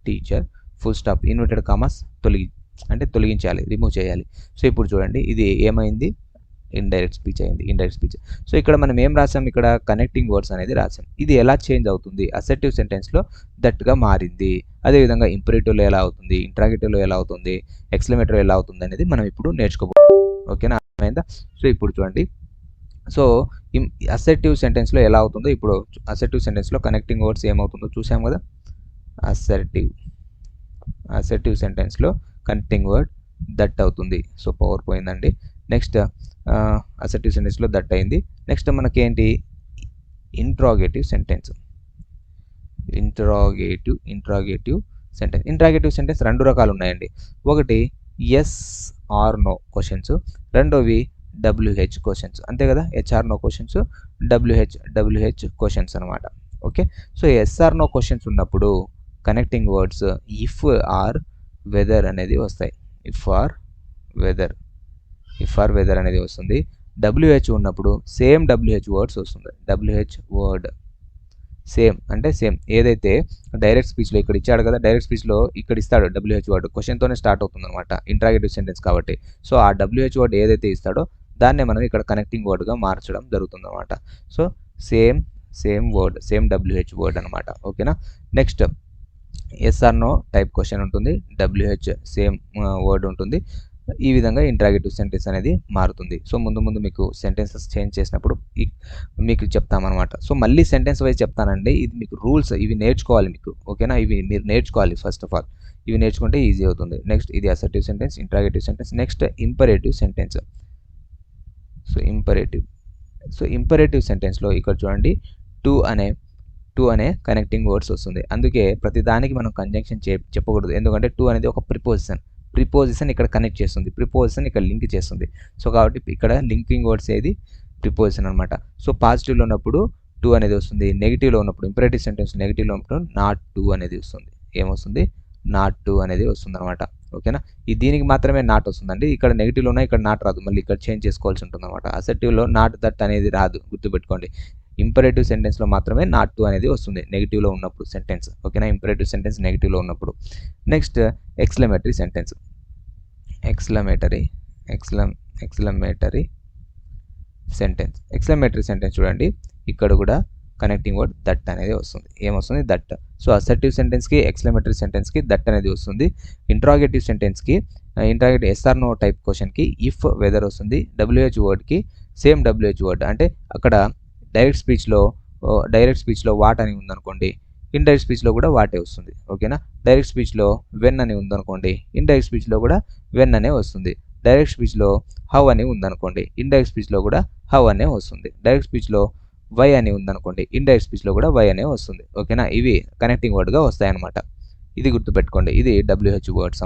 teacher, full stop, inverted commas తొలగించాలి, రిమూవ్ చేయాలి. సో ఇప్పుడు చూడండి, ఇది ఏమైంది? ఇండైరెక్ట్ స్పీచ్ అయింది. సో ఇక్కడ మనం ఏం రాసాం? ఇక్కడ కనెక్టింగ్ వర్డ్స్ అనేది రాసాం. ఇది ఎలా చేంజ్ అవుతుంది? అసర్టివ్ సెంటెన్స్లో దట్గా మారింది. అదేవిధంగా ఇంపరేటివ్లో ఎలా అవుతుంది, ఇంట్రాగేటివ్లో ఎలా అవుతుంది, ఎక్స్క్లమేటరీలో ఎలా అవుతుంది అనేది మనం ఇప్పుడు నేర్చుకోబోతున్నాం. ఓకేనా? అర్థమైందా? సో ఇప్పుడు చూడండి, సో అసర్టివ్ సెంటెన్స్లో ఎలా అవుతుందో ఇప్పుడు అసర్టివ్ సెంటెన్స్లో కనెక్టింగ్ వర్డ్స్ ఏమవుతుందో చూసాం కదా. అసర్టివ్ సెంటెన్స్లో కనెక్టింగ్ వర్డ్ దట్ అవుతుంది. సో పవర్ పోయిందండి. నెక్స్ట్ అసర్టివ్ సెంటెన్స్లో దట్ అయింది. నెక్స్ట్ మనకేంటి? Interrogative sentence. ఇంట్రాగేటివ్ సెంటెన్స్ 2 రకాలు ఉన్నాయండి. ఒకటి ఎస్ ఆర్ నో క్వశ్చన్స్, రెండోవి WH క్వశ్చన్స్. అంతే కదా, HR no questions, WH questions అనమాట. Okay? So yes or no questions ఉన్నప్పుడు connecting words if or whether అనేది వస్తాయి. ఇఫ్ ఆర్ వెదర్ అనేది వస్తుంది. WH ఉన్నప్పుడు సేమ్ WH వర్డ్స్ వస్తుంది. WH వర్డ్ సేమ్ అంటే సేమ్ ఏదైతే డైరెక్ట్ స్పీచ్లో ఇక్కడ ఇచ్చాడు కదా, డైరెక్ట్ స్పీచ్లో ఇక్కడ ఇస్తాడు WH వర్డ్, క్వశ్చన్తోనే స్టార్ట్ అవుతుంది అనమాట, ఇంట్రాగేటివ్ సెంటెన్స్ కాబట్టి. సో ఆ WH వర్డ్ ఏదైతే ఇస్తాడో దాన్నే మనం ఇక్కడ కనెక్టింగ్ వర్డ్గా మార్చడం జరుగుతుంది అనమాట. So same word, same WH word అనమాట. ఓకేనా. Next yes or no type question ఉంటుంది, WH సేమ్ వర్డ్ ఉంటుంది. ఈ విధంగా ఇంట్రాగేటివ్ సెంటెన్స్ అనేది మారుతుంది. సో ముందు మీకు సెంటెన్సెస్ చేంజ్ చేసినప్పుడు మీకు చెప్తామన్నమాట. సో మళ్ళీ సెంటెన్స్ వైజ్ చెప్తానండి, ఇది మీకు రూల్స్, ఇవి నేర్చుకోవాలి మీకు. ఓకేనా, ఇవి మీరు నేర్చుకోవాలి ఫస్ట్ ఆఫ్ ఆల్, ఇవి నేర్చుకుంటే ఈజీ అవుతుంది. నెక్స్ట్ ఇది assertive sentence, interrogative sentence. Next imperative sentence. So imperative సెంటెన్స్లో ఇక్కడ చూడండి టూ అనే కనెక్టింగ్ వర్డ్స్ వస్తుంది. అందుకే ప్రతి దానికి మనం కంజంక్షన్ చెప్పకూడదు, ఎందుకంటే టూ అనేది ఒక ప్రిపోజిషన్ ఇక్కడ కనెక్ట్ చేస్తుంది, ప్రిపోజిషన్ ఇక్కడ లింక్ చేస్తుంది. సో కాబట్టి ఇక్కడ లింకింగ్ వర్డ్స్ ఏది ప్రిపోజిషన్ అనమాట. సో పాజిటివ్లో ఉన్నప్పుడు టూ అనేది వస్తుంది, నెగిటివ్లో ఉన్నప్పుడు ఇంపరేటివ్ సెంటెన్స్ నెగిటివ్లో ఉన్నప్పుడు నాట్ టూ అనేది వస్తుంది. ఏమొస్తుంది? నాట్ టూ అనేది వస్తుంది అనమాట. ఓకేనా, దీనికి మాత్రమే నాట్ వస్తుందండి, ఇక్కడ నెగిటివ్లో ఉన్న ఇక్కడ నాట్ రాదు, మళ్ళీ ఇక్కడ చేంజ్ చేసుకోవాల్సి ఉంటుంది అనమాట. అసర్టివ్లో నాట్ దట్ అనేది రాదు, గుర్తుపెట్టుకోండి. ఇంపరేటివ్ సెంటెన్స్లో మాత్రమే నాట్ టూ అనేది వస్తుంది, నెగిటివ్లో ఉన్నప్పుడు సెంటెన్స్. ఓకేనా, ఇంపరేటివ్ సెంటెన్స్ నెగిటివ్లో ఉన్నప్పుడు. Next exclamatory sentence. Exclamatory sentence చూడండి, ఇక్కడ కూడా కనెక్టింగ్ వర్డ్ దట్ అనేది వస్తుంది. ఏమొస్తుంది? దట్. సో అసర్టివ్ సెంటెన్స్కి ఎక్స్క్లమేటరీ సెంటెన్స్కి దట్ అనేది వస్తుంది. ఇంట్రాగేటివ్ సెంటెన్స్కి interrogative yes or no type క్వశ్చన్కి ఇఫ్ వెదర్ వస్తుంది. WH వర్డ్కి సేమ్ WH వర్డ్, అంటే అక్కడ డైరెక్ట్ స్పీచ్లో వాట్ అని ఉందనుకోండి, ఇండైరెక్ట్ స్పీచ్లో కూడా వాటే వస్తుంది. ఓకేనా, డైరెక్ట్ స్పీచ్లో వెన్ అని ఉందనుకోండి, ఇండైరెక్ట్ స్పీచ్లో కూడా వెన్ అనే వస్తుంది. డైరెక్ట్ స్పీచ్లో హౌ అని ఉందనుకోండి, ఇండైరెక్ట్ స్పీచ్లో కూడా హౌ అనే వస్తుంది. డైరెక్ట్ స్పీచ్లో వై అని ఉందనుకోండి, ఇండైరెక్ట్ స్పీచ్లో కూడా వై అనే వస్తుంది. ఓకేనా, ఇవి కనెక్టింగ్ వర్డ్గా వస్తాయన్నమాట. ఇది గుర్తుపెట్టుకోండి, ఇది WH వర్డ్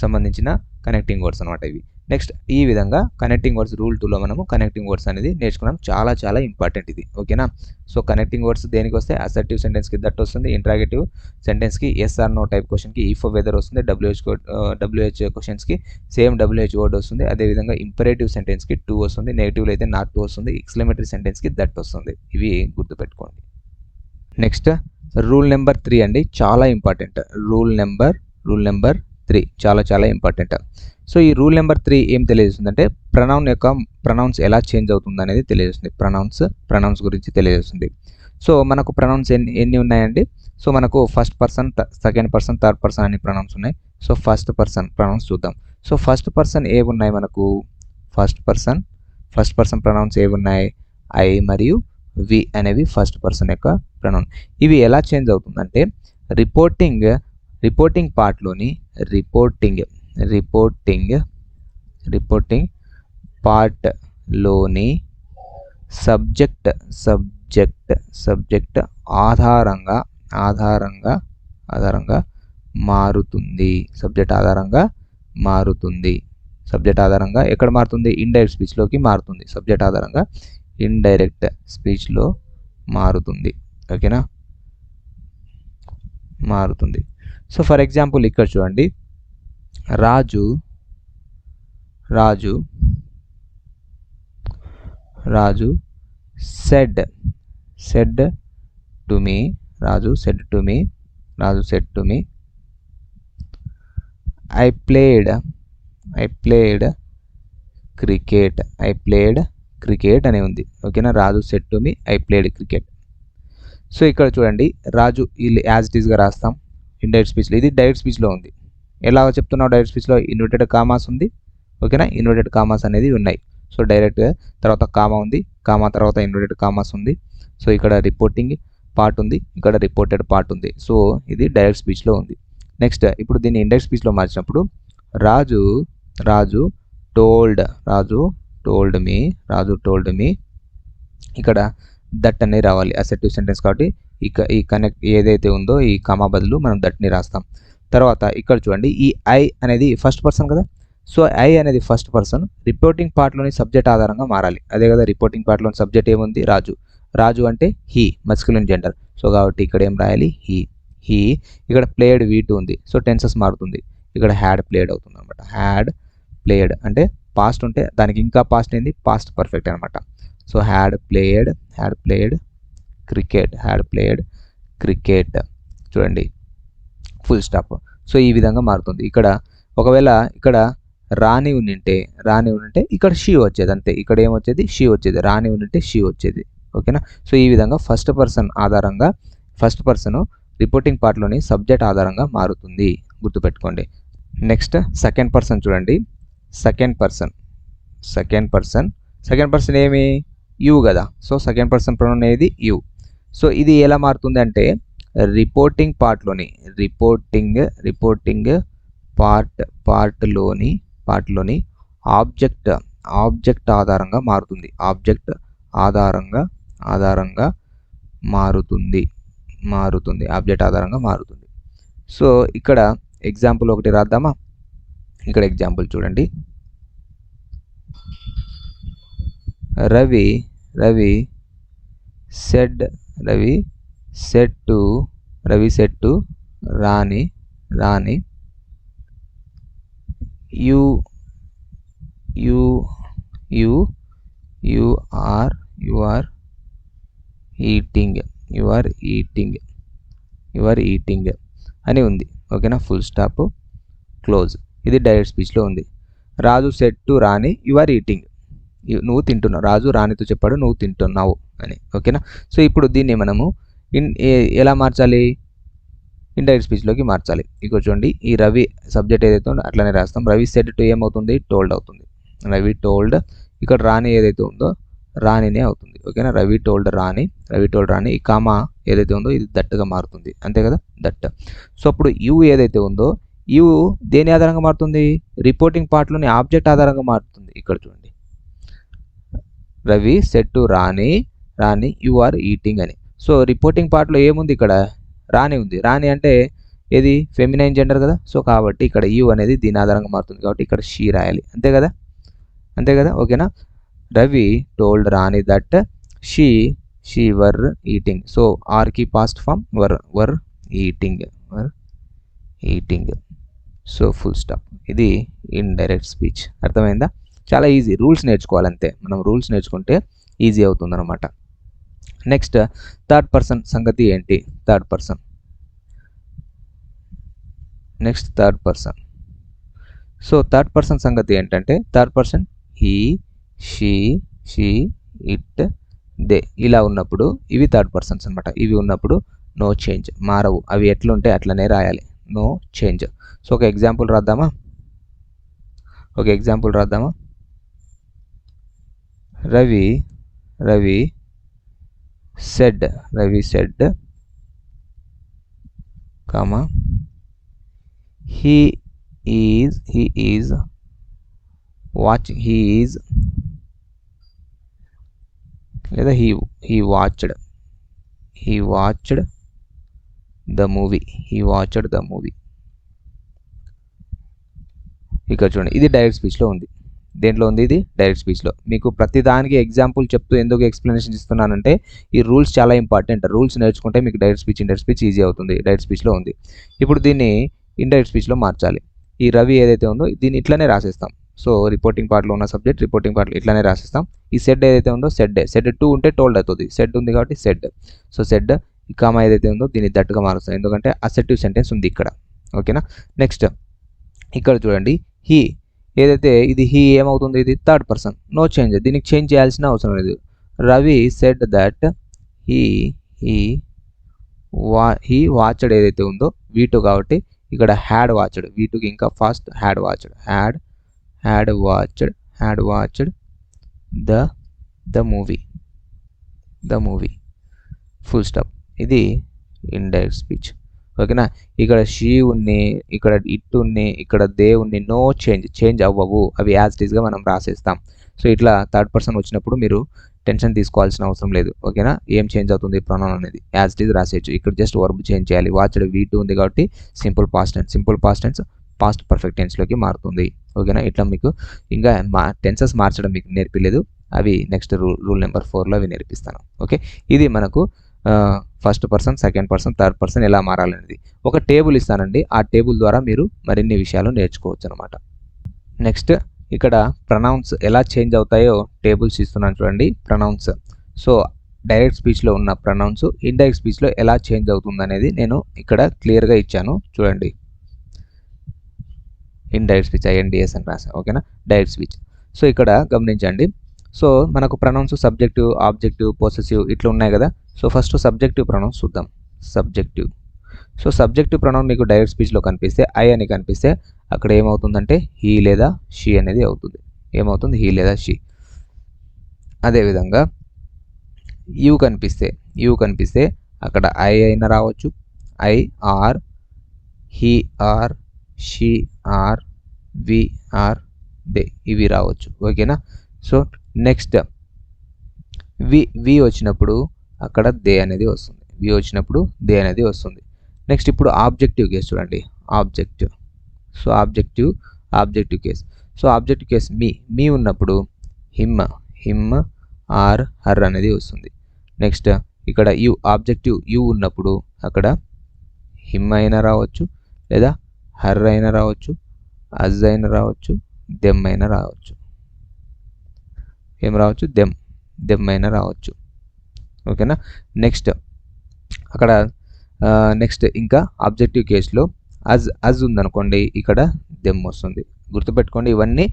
సంబంధించిన కనెక్టింగ్ వర్డ్స్ అనమాట ఇవి. నెక్స్ట్ ఈ విధంగా కనెక్టింగ్ వర్డ్స్ రూల్ 2లో మనము కనెక్టింగ్ వర్డ్స్ అనేది నేర్చుకున్నాం, చాలా ఇంపార్టెంట్ ఇది. ఓకేనా, సో కనెక్టింగ్ వర్డ్స్ దేనికి వస్తే అసర్టివ్ సెంటెన్స్కి దట్ వస్తుంది, ఇంట్రాగేటివ్ సెంటెన్స్కి ఎస్ ఆర్ నో టైప్ క్వశ్చన్కి ఇఫ్ వెదర్ వస్తుంది, WH క్వశ్చన్స్కి సేమ్ WH వర్డ్ వస్తుంది. అదేవిధంగా ఇంపరేటివ్ సెంటెన్స్కి టూ వస్తుంది, నెగిటివ్లో అయితే నాట్ టూ వస్తుంది, ఎక్స్క్లమేటరీ సెంటెన్స్కి దట్ వస్తుంది. ఇవి గుర్తుపెట్టుకోండి. నెక్స్ట్ రూల్ నెంబర్ 3 అండి, చాలా ఇంపార్టెంట్. రూల్ నెంబర్ 3 చాలా ఇంపార్టెంట్. సో ఈ రూల్ నెంబర్ 3 ఏం తెలియజేస్తుందంటే ప్రొనౌన్స్ ఎలా చేంజ్ అవుతుంది అనేది తెలియజేస్తుంది. ప్రొనౌన్స్ గురించి తెలియజేస్తుంది. సో మనకు ప్రొనౌన్స్ ఎన్ని ఉన్నాయండి? సో మనకు first person, second person, third person అనే ప్రొనౌన్స్ ఉన్నాయి. సో ఫస్ట్ పర్సన్ ప్రొనౌన్స్ చూద్దాం. సో ఫస్ట్ పర్సన్ ఏవి ఉన్నాయి మనకు? ఫస్ట్ పర్సన్ ప్రొనౌన్స్ ఏవి ఉన్నాయి? ఐ మరియు వి అనేవి ఫస్ట్ పర్సన్ యొక్క ప్రొనౌన్. ఇవి ఎలా చేంజ్ అవుతుందంటే రిపోర్టింగ్ పార్ట్లోని రిపోర్టింగ్ పార్ట్లోని సబ్జెక్ట్ ఆధారంగా మారుతుంది. సబ్జెక్ట్ ఆధారంగా ఎక్కడ మారుతుంది? ఇండైరెక్ట్ స్పీచ్లోకి మారుతుంది. సబ్జెక్ట్ ఆధారంగా ఇండైరెక్ట్ స్పీచ్లో మారుతుంది. ఓకేనా, మారుతుంది. సో ఫర్ ఎగ్జాంపుల్ ఇక్కడ చూడండి, రాజు said to me I played cricket అని ఉంది. ఓకేనా, Raju said to me I played cricket. So ఇక్కడ చూడండి, రాజు యాజ్ ఇట్ ఈస్గా రాస్తాం ఇండైరెక్ట్ స్పీచ్లో. ఇది డైరెక్ట్ స్పీచ్లో ఉంది. ఎలా చెప్తున్నావు? డైరెక్ట్ స్పీచ్లో ఇన్వర్టెడ్ కామాస్ ఉంది. ఓకేనా, ఇన్వర్టెడ్ కామాస్ అనేది ఉన్నాయి. సో డైరెక్ట్గా తర్వాత కామా ఉంది, కామా తర్వాత ఇన్వర్టెడ్ కామాస్ ఉంది. సో ఇక్కడ రిపోర్టింగ్ పార్ట్ ఉంది, ఇక్కడ రిపోర్టెడ్ పార్ట్ ఉంది. సో ఇది డైరెక్ట్ స్పీచ్లో ఉంది. నెక్స్ట్ ఇప్పుడు దీన్ని ఇండైరెక్ట్ స్పీచ్లో మార్చినప్పుడు రాజు టోల్డ్ మీ ఇక్కడ దట్ అనేది రావాలి, అసర్టివ్ సెంటెన్స్ కాబట్టి ఈ కనెక్ట్ ఏదైతే ఉందో ఈ కామా బదులు మనం దట్ని రాస్తాం. తర్వాత ఇక్కడ చూడండి, ఈ ఐ అనేది ఫస్ట్ పర్సన్ కదా. సో ఐ అనేది ఫస్ట్ పర్సన్, రిపోర్టింగ్ పార్ట్లోని సబ్జెక్ట్ ఆధారంగా మారాలి. అదే కదా, రిపోర్టింగ్ పార్ట్లోని సబ్జెక్ట్ ఏముంది? రాజు అంటే హీ, మస్క్యులిన్ జెండర్. సో కాబట్టి ఇక్కడ ఏం రాయాలి? హీ. ఇక్కడ ప్లేడ్ V2 ఉంది. సో టెన్సెస్ మారుతుంది. ఇక్కడ హ్యాడ్ ప్లేడ్ అవుతుంది అనమాట. హ్యాడ్ ప్లేడ్ అంటే పాస్ట్ ఉంటే దానికి ఇంకా పాస్ట్ ఏంది? పాస్ట్ పర్ఫెక్ట్ అనమాట. So had played cricket, had played cricket. చూడండి ఫుల్ స్టాప్. సో ఈ విధంగా మారుతుంది. ఇక్కడ ఒకవేళ ఇక్కడ రాణి ఉండింటే ఇక్కడ షీ వచ్చేది అంతే. ఇక్కడ ఏమొచ్చేది, షీ వచ్చేది. రాణి ఉండింటే షీ వచ్చేది. ఓకేనా. సో ఈ విధంగా ఫస్ట్ పర్సన్ ఆధారంగా ఫస్ట్ పర్సన్ రిపోర్టింగ్ పార్ట్లోని సబ్జెక్ట్ ఆధారంగా మారుతుంది, గుర్తుపెట్టుకోండి. నెక్స్ట్ సెకండ్ పర్సన్ చూడండి. సెకండ్ పర్సన్ ఏమి, యూ కదా. సో సెకండ్ పర్సన్ ప్రొనౌన్ ఏది, యూ. సో ఇది ఎలా మారుతుంది అంటే రిపోర్టింగ్ పార్ట్లోని ఆబ్జెక్ట్ ఆధారంగా మారుతుంది. ఆబ్జెక్ట్ ఆధారంగా మారుతుంది. సో ఇక్కడ ఎగ్జాంపుల్ ఒకటి రాద్దామా. ఇక్కడ ఎగ్జాంపుల్ చూడండి. Ravi said to Rani you are eating అని ఉంది. ఓకేనా. Full stop, close. ఇది డైరెక్ట్ స్పీచ్లో ఉంది. Raju said to Rani you are eating, నువ్వు తింటున్నావు. రాజు రాణితో చెప్పాడు నువ్వు తింటున్నావు అని. ఓకేనా. సో ఇప్పుడు దీన్ని మనము ఎలా మార్చాలి, ఇండైరెక్ట్ స్పీచ్లోకి మార్చాలి. ఇక చూడండి, ఈ రవి సబ్జెక్ట్ ఏదైతే ఉందో అట్లనే రాస్తాం. రవి సెడ్ టు ఏమవుతుంది, టోల్డ్ అవుతుంది. రవి టోల్డ్, ఇక్కడ రాణి ఏదైతే ఉందో రాణినే అవుతుంది. ఓకేనా. రవి టోల్డ్ రాణి. ఈ కామా ఏదైతే ఉందో ఇది దట్టుగా మారుతుంది, అంతే కదా, దట్. సో అప్పుడు యూ ఏదైతే ఉందో యూ దేని ఆధారంగా మారుతుంది, రిపోర్టింగ్ పార్ట్లోని ఆబ్జెక్ట్ ఆధారంగా మారుతుంది. ఇక్కడ చూడండి, Ravi said to Rani you are eating అని. సో రిపోర్టింగ్ పార్ట్లో ఏముంది, ఇక్కడ రాణి ఉంది. రాణి అంటే ఏది, ఫెమినైన్ జెండర్ కదా. సో కాబట్టి ఇక్కడ యు అనేది దీని ఆధారంగా మారుతుంది కాబట్టి ఇక్కడ షీ రాయాలి, అంతే కదా. ఓకేనా. Ravi told Rani that she were eating. So ఆర్కి past form were eating. So full stop. ఇది ఇండైరెక్ట్ స్పీచ్. అర్థమైందా. చాలా ఈజీ. రూల్స్ నేర్చుకోవాలంతే. మనం రూల్స్ నేర్చుకుంటే ఈజీ అవుతుంది అనమాట. నెక్స్ట్ థర్డ్ పర్సన్ సంగతి ఏంటి. Third person so third person సంగతి ఏంటంటే third person he, she, it, they ఇలా ఉన్నప్పుడు ఇవి థర్డ్ పర్సన్స్ అనమాట. ఇవి ఉన్నప్పుడు నో చేంజ్, మారవు. అవి ఎట్లుంటే అట్లనే రాయాలి, నో చేంజ్. సో ఒక ఎగ్జాంపుల్ రాద్దామా. Ravi said comma he is watching, లేదా he watched the movie. ఇక్కడ చూడండి, ఇది డైరెక్ట్ స్పీచ్లో ఉంది. దేంట్లో ఉంది, ఇది డైరెక్ట్ స్పీచ్లో. మీకు ప్రతి దానికి ఎగ్జాంపుల్ చెప్తూ ఎందుకు ఎక్స్ప్లెనేషన్ ఇస్తున్నానంటే ఈ రూల్స్ చాలా ఇంపార్టెంట్. రూల్స్ నేర్చుకుంటే మీకు direct speech indirect speech easy అవుతుంది. డైరెక్ట్ స్పీచ్లో ఉంది. ఇప్పుడు దీన్ని ఇండైరెక్ట్ స్పీచ్లో మార్చాలి. ఈ రవి ఏదైతే ఉందో దీన్ని ఇట్లానే రాసేస్తాం. సో రిపోర్టింగ్ పార్ట్లో ఉన్న సబ్జెక్ట్ రిపోర్టింగ్ పార్ట్లో ఇట్లానే రాసేస్తాం. ఈ సెడ్ ఏదైతే ఉందో సెడ్ టు ఉంటే టోల్డ్ అవుతుంది. సెడ్ ఉంది కాబట్టి సెడ్. సో సెడ్, ఈ కామా ఏదైతే ఉందో దీన్ని దట్టుగా మారుస్తాం, ఎందుకంటే అసెర్టివ్ సెంటెన్స్ ఉంది ఇక్కడ. ఓకేనా. నెక్స్ట్ ఇక్కడ చూడండి, హీ ఏదైతే ఇది హీ ఏమవుతుంది, ఇది థర్డ్ పర్సన్, నో చేంజ్. దీనికి చేంజ్ చేయాల్సిన అవసరం లేదు. Ravi said that he watched ఏదైతే ఉందో V2 కాబట్టి ఇక్కడ హ్యాడ్ వాచ్డ్, V2కి ఇంకా fast had watched the movie. Full stop. ఇది ఇండైరెక్ట్ స్పీచ్. ఓకేనా. ఇక్కడ షీ ఉంది, ఇక్కడ ఇట్ ఉంది, ఇక్కడ దే ఉంది. నో చేంజ్ అవ్వవు, అవి యాజ్ ఇట్ ఈస్గా మనం రాసేస్తాం. సో ఇట్లా థర్డ్ పర్సన్ వచ్చినప్పుడు మీరు టెన్షన్ తీసుకోవాల్సిన అవసరం లేదు. ఓకేనా. ఏం చేంజ్ అవుతుంది ప్రొనౌన్ అనేది యాజ్ ఇట్ ఈస్ రాసేయచ్చు. ఇక్కడ జస్ట్ వర్బ్ చేంజ్ చేయాలి. వాచ్డ్ V2 ఉంది కాబట్టి simple past tense past perfect టెన్స్లోకి మారుతుంది. ఓకేనా. ఇట్లా మీకు ఇంకా టెన్సెస్ మార్చడం మీకు నేర్పిలేదు, అవి నెక్స్ట్ రూల్ నెంబర్ 4లో అవి నేర్పిస్తాను. ఓకే. ఇది మనకు first person, second person, third person ఎలా మారాలనేది ఒక టేబుల్ ఇస్తానండి. ఆ టేబుల్ ద్వారా మీరు మరిన్ని విషయాలు నేర్చుకోవచ్చు అనమాట. నెక్స్ట్ ఇక్కడ ప్రొనౌన్స్ ఎలా చేంజ్ అవుతాయో టేబుల్స్ ఇస్తున్నాను చూడండి. ప్రొనౌన్స్. సో డైరెక్ట్ స్పీచ్లో ఉన్న ప్రొనౌన్స్ ఇండైరెక్ట్ స్పీచ్లో ఎలా చేంజ్ అవుతుంది అనేది నేను ఇక్కడ క్లియర్గా ఇచ్చాను చూడండి. ఇండైరెక్ట్ స్పీచ్ INDS అని రాసాను, ఓకేనా. Direct speech. సో ఇక్కడ గమనించండి. సో మనకు ప్రొనౌన్స్ సబ్జెక్టివ్, ఆబ్జెక్టివ్, పొసెసివ్ ఇట్లా ఉన్నాయి కదా. సో ఫస్ట్ సబ్జెక్టివ్ ప్రొనౌన్స్ చూద్దాం. సబ్జెక్టివ్. సో సబ్జెక్టివ్ ప్రొనౌన్ మీకు డైరెక్ట్ స్పీచ్లో కనిపిస్తే ఐ అని కనిపిస్తే అక్కడ ఏమవుతుందంటే హీ లేదా షీ అనేది అవుతుంది. ఏమవుతుంది? హీ లేదా షీ. అదేవిధంగా యూ కనిపిస్తే అక్కడ ఐ అయినా రావచ్చు, I or, he or, she or, we or, they ఇవి రావచ్చు, ఓకేనా. సో నెక్స్ట్ వి వచ్చినప్పుడు అక్కడ దే అనేది వస్తుంది. వి వచ్చినప్పుడు దే అనేది వస్తుంది. నెక్స్ట్ ఇప్పుడు ఆబ్జెక్టివ్ కేస్ చూడండి. Objective. So objective case. So objective case me ఉన్నప్పుడు హిమ్ ఆర్ హర్ అనేది వస్తుంది. నెక్స్ట్ ఇక్కడ ఆబ్జెక్టివ్ యు ఉన్నప్పుడు అక్కడ హిమ్ అయినా రావచ్చు, లేదా హర్ అయినా రావచ్చు, అజ్ అయినా రావచ్చు, దెమ్ అయినా రావచ్చు. ఏం రావచ్చు? దెమ్ అయినా రావచ్చు, ఓకేనా. నెక్స్ట్ అక్కడ నెక్స్ట్ ఇంకా ఆబ్జెక్టివ్ కేసులో అజ్ ఉందనుకోండి, ఇక్కడ దెమ్ వస్తుంది. గుర్తుపెట్టుకోండి, ఇవన్నీ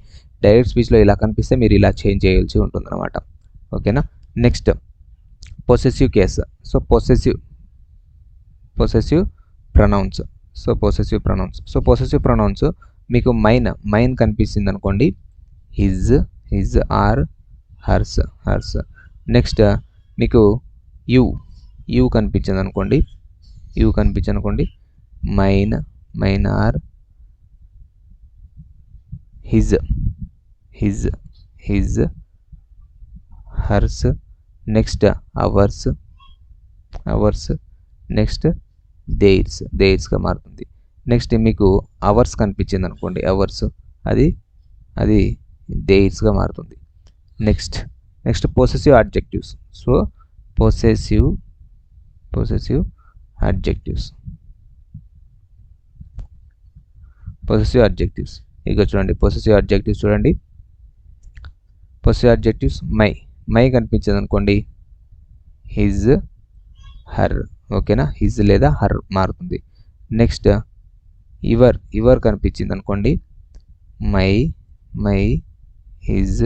డైరెక్ట్ స్పీచ్లో ఇలా కనిపిస్తే మీరు ఇలా చేంజ్ చేయాల్సి ఉంటుంది అనమాట, ఓకేనా. Next possessive case. So possessive pronouns. So possessive pronouns మీకు మైన్ కనిపిస్తుంది అనుకోండి, హిజ్ ఆర్ హర్స్. నెక్స్ట్ మీకు యూ కనిపించింది అనుకోండి, mine or his hers. Next ours. Next దేర్స్గా మారుతుంది. నెక్స్ట్ మీకు అవర్స్ కనిపించింది అనుకోండి, అవర్స్ అది దేర్స్గా మారుతుంది. Next possessive adjectives. So possessive adjectives. ఇక చూడండి పొసెసివ్ అడ్జెక్టివ్స్ చూడండి. పొసెసివ్ అడ్జెక్టివ్స్ మై కనిపించింది అనుకోండి, హిజ్ హర్, ఓకేనా. హిజ్ లేదా హర్ మారుతుంది. నెక్స్ట్ యువర్ కనిపించింది అనుకోండి, మై హిజ్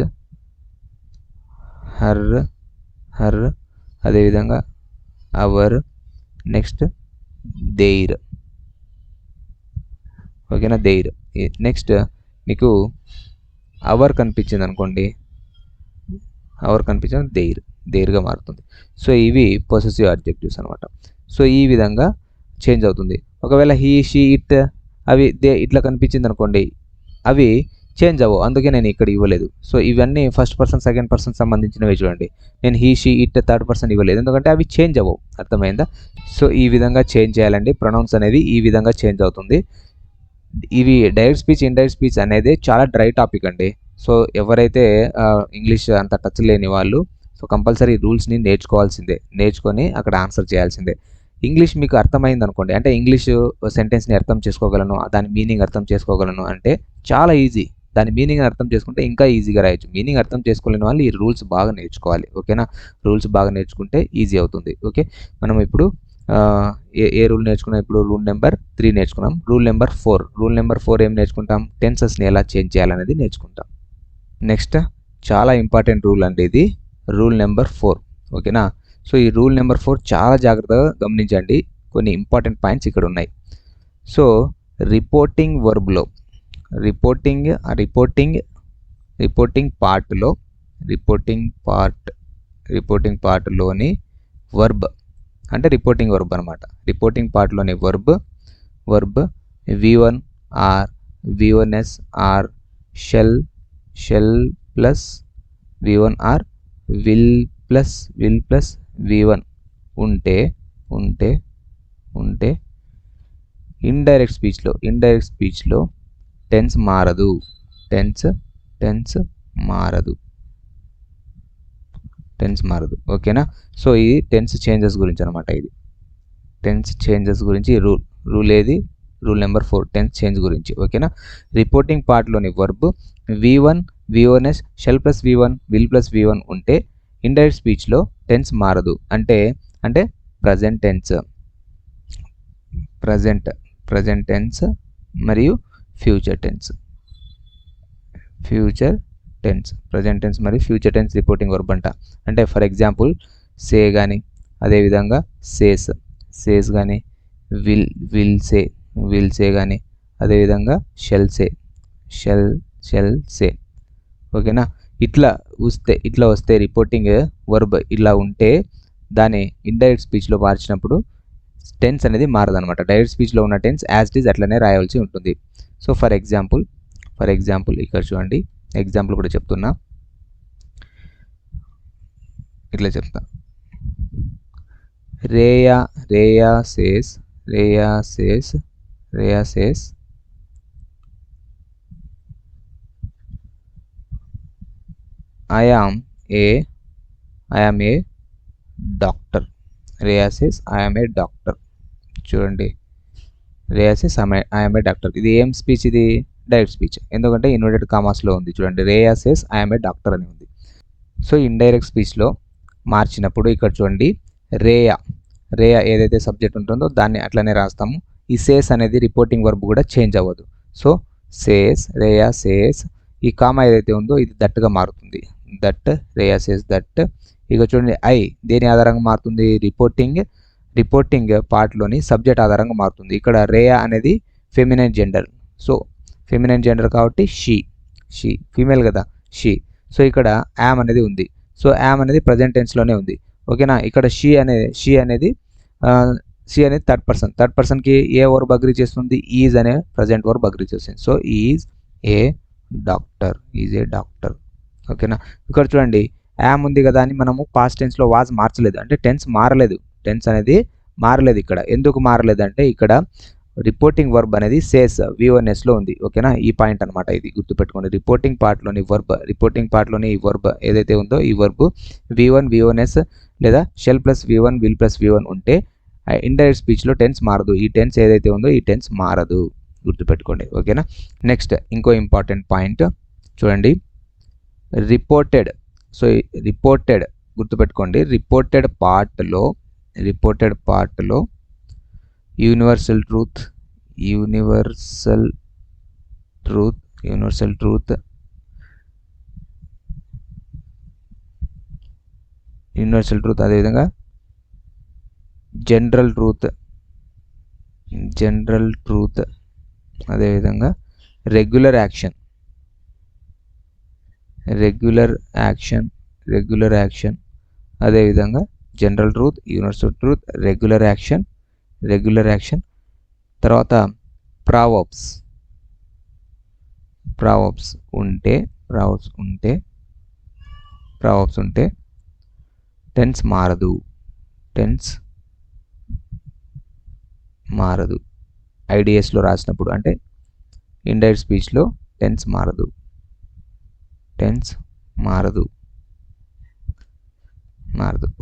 హర్. అదేవిధంగా అవర్. నెక్స్ట్ దేర్, ఓకేనా. దేర్. నెక్స్ట్ మీకు అవర్ కనిపించింది అనుకోండి, దేర్గా మారుతుంది. సో ఇవి పొసెసివ్ అడ్జెక్టివ్స్ అనమాట. సో ఈ విధంగా చేంజ్ అవుతుంది. ఒకవేళ హీ, షీ, ఇట్ అవి దే ఇట్లా కనిపించింది అనుకోండి, అవి చేంజ్ అవ్వవు, అందుకే నేను ఇక్కడ ఇవ్వలేదు. సో ఇవన్నీ ఫస్ట్ పర్సన్, సెకండ్ పర్సన్ సంబంధించినవి చూడండి. నేను he, she, it third person ఇవ్వలేదు, ఎందుకంటే అవి చేంజ్ అవ్వవు, అర్థమైందా. సో ఈ విధంగా చేంజ్ చేయాలండి. ప్రొనౌన్స్ అనేది ఈ విధంగా చేంజ్ అవుతుంది. ఇవి డైరెక్ట్ స్పీచ్, ఇండైరెక్ట్ స్పీచ్ అనేది చాలా డ్రై టాపిక్ అండి. సో ఎవరైతే ఇంగ్లీష్ అంత టచ్ లేని వాళ్ళు సో కంపల్సరీ రూల్స్ని నేర్చుకొని అక్కడ ఆన్సర్ చేయాల్సిందే. ఇంగ్లీష్ మీకు అర్థమైంది అనుకోండి, అంటే ఇంగ్లీష్ సెంటెన్స్ని అర్థం చేసుకోగలను, దాని మీనింగ్ అర్థం చేసుకోగలను అంటే చాలా ఈజీ. దాని మీనింగ్ అర్థం చేసుకుంటే ఇంకా ఈజీగా రాయొచ్చు. మీనింగ్ అర్థం చేసుకోలేని వాళ్ళు ఈ రూల్స్ బాగా నేర్చుకోవాలి, ఓకేనా. రూల్స్ బాగా నేర్చుకుంటే ఈజీ అవుతుంది, ఓకే. మనం ఇప్పుడు ఏ రూల్ నేర్చుకున్నాం? ఇప్పుడు రూల్ నెంబర్ 3 నేర్చుకున్నాం. రూల్ నెంబర్ 4 ఏం నేర్చుకుంటాం? టెన్సెస్ని ఎలా చేంజ్ చేయాలనేది నేర్చుకుంటాం. నెక్స్ట్ చాలా ఇంపార్టెంట్ రూల్ అండి ఇది, రూల్ నెంబర్ 4, ఓకేనా. సో ఈ రూల్ నెంబర్ 4 చాలా జాగ్రత్తగా గమనించండి, కొన్ని ఇంపార్టెంట్ పాయింట్స్ ఇక్కడ ఉన్నాయి. సో రిపోర్టింగ్ వర్బ్లో రిపోర్టింగ్ పార్ట్లోని వర్బ్ అంటే రిపోర్టింగ్ వర్బ్ అనమాట. రిపోర్టింగ్ పార్ట్లోని verb V1 or V1S or shall plus V1 or will plus V1 ఉంటే ఇండైరెక్ట్ స్పీచ్లో టెన్స్ మారదు. టెన్స్ మారదు, ఓకేనా. సో ఇది టెన్స్ చేంజెస్ గురించి అనమాట. ఇది టెన్స్ చేంజెస్ గురించి రూల్ ఏది? రూల్ నెంబర్ 4 టెన్స్ చేంజ్ గురించి, ఓకేనా. రిపోర్టింగ్ పార్ట్లోని verb V1 V1S shall plus V1 will plus V1 ఉంటే ఇండైరెక్ట్ స్పీచ్లో టెన్స్ మారదు. అంటే అంటే ప్రజెంట్ టెన్స్, ప్రజెంట్ టెన్స్ మరియు ఫ్యూచర్ టెన్స్, ప్రజెంట్ టెన్స్ మరియు ఫ్యూచర్ టెన్స్ రిపోర్టింగ్ వర్బ్ అంట. అంటే ఫర్ ఎగ్జాంపుల్ సే కానీ, అదేవిధంగా సేస్ కానీ, విల్ సే కానీ, అదేవిధంగా షెల్ సే. ఓకేనా? ఇట్లా వస్తే రిపోర్టింగ్ వర్బ్ ఇలా ఉంటే దాన్ని ఇండైరెక్ట్ స్పీచ్లో మార్చినప్పుడు టెన్స్ అనేది మారదనమాట. డైరెక్ట్ స్పీచ్లో ఉన్న టెన్స్ యాజ్ ఇట్ ఈజ్ అట్లనే రాయవలసి ఉంటుంది. సో ఫర్ ఎగ్జాంపుల్ ఇక్కడ చూడండి, ఎగ్జాంపుల్ కూడా చెప్తున్నా, ఇట్లా చెప్తా. Reya says I am a doctor. Reya says I am a doctor. చూడండి, Reya says I am a doctor. ఇది ఏం స్పీచ్? ఇది డైరెక్ట్ స్పీచ్, ఎందుకంటే ఇన్వర్టెడ్ కామాస్లో ఉంది. చూడండి, Reya says I am a doctor అని ఉంది. సో ఇండైరెక్ట్ స్పీచ్లో మార్చినప్పుడు ఇక్కడ చూడండి, రేయా ఏదైతే సబ్జెక్ట్ ఉంటుందో దాన్ని అట్లనే రాస్తాము. ఈ సేస్ అనేది రిపోర్టింగ్ వర్బ్ కూడా చేంజ్ అవ్వదు. సో రేయా సేస్, ఈ కామా ఏదైతే ఉందో ఇది దట్గా మారుతుంది. రేయా సేస్ దట్. ఇక చూడండి, ఐ దేని ఆధారంగా మారుతుంది? రిపోర్టింగ్ పార్ట్లోని సబ్జెక్ట్ ఆధారంగా మారుతుంది. ఇక్కడ రేయా అనేది feminine gender. So feminine gender కాబట్టి షీ ఫీమేల్ కదా, షీ. సో ఇక్కడ యామ్ అనేది ఉంది. సో యామ్ అనేది ప్రజెంట్ టెన్స్లోనే ఉంది. ఓకేనా? ఇక్కడ షీ అనేది థర్డ్ పర్సన్కి ఏ వర్బ్ అగ్రీ చేస్తుంది? ఈజ్ అనే ప్రజెంట్ వర్బ్ అగ్రీ చేస్తుంది. So is a doctor. ఓకేనా? ఇక్కడ చూడండి, యామ్ ఉంది కదా అని మనము పాస్ట్ టెన్స్లో వాజ్ మార్చలేదు, అంటే టెన్స్ మారలేదు. టెన్స్ అనేది మారలేదు. ఇక్కడ ఎందుకు మారలేదు అంటే ఇక్కడ రిపోర్టింగ్ వర్బ్ అనేది సేస్ V1Sలో ఉంది. ఓకేనా? ఈ పాయింట్ అనమాట, ఇది గుర్తుపెట్టుకోండి. రిపోర్టింగ్ పార్ట్లోని ఈ వర్బ్ ఏదైతే ఉందో ఈ వర్బ్ V1S లేదా shell plus V1 will plus V1 ఉంటే ఇండైరెక్ట్ స్పీచ్లో టెన్స్ మారదు. ఈ టెన్స్ ఏదైతే ఉందో ఈ టెన్స్ మారదు, గుర్తుపెట్టుకోండి. ఓకేనా? నెక్స్ట్ ఇంకో ఇంపార్టెంట్ పాయింట్ చూడండి, రిపోర్టెడ్. సో రిపోర్టెడ్ గుర్తుపెట్టుకోండి, రిపోర్టెడ్ పార్ట్లో యూనివర్సల్ ట్రూత్ అదేవిధంగా జనరల్ ట్రూత్ అదేవిధంగా రెగ్యులర్ యాక్షన్ అదేవిధంగా general truth, universal truth, regular action. తర్వాత ప్రావర్బ్స్ ఉంటే టెన్స్ మారదు. ఐడిఎస్లో రాసినప్పుడు అంటే ఇండైరెక్ట్ స్పీచ్లో టెన్స్ మారదు.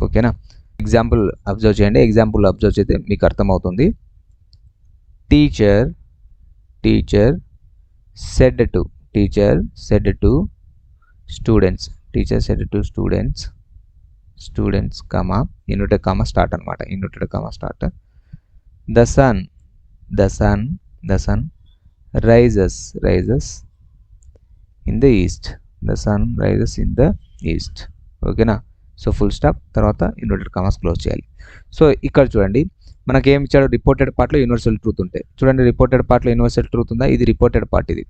ఓకేనా? ఎగ్జాంపుల్ అబ్జర్వ్ చేయండి. అబ్జర్వ్ చేస్తే మీకు అర్థమవుతుంది. Teacher said to students comma inverted comma start అనమాట. The sun rises in the east. ఓకేనా? సో ఫుల్ స్టాప్, తర్వాత ఇన్వర్టెడ్ కామాస్ క్లోజ్ చేయాలి. సో ఇక్కడ చూడండి, మనకి ఏమి ఇచ్చాడు? రిపోర్టెడ్ పార్ట్లో యూనివర్సల్ ట్రూత్ ఉంటాయి. చూడండి, రిపోర్టెడ్ పార్ట్లో యూనివర్సల్ ట్రూత్ ఉందా? ఇది రిపోర్టెడ్ పార్ట్ ఇది.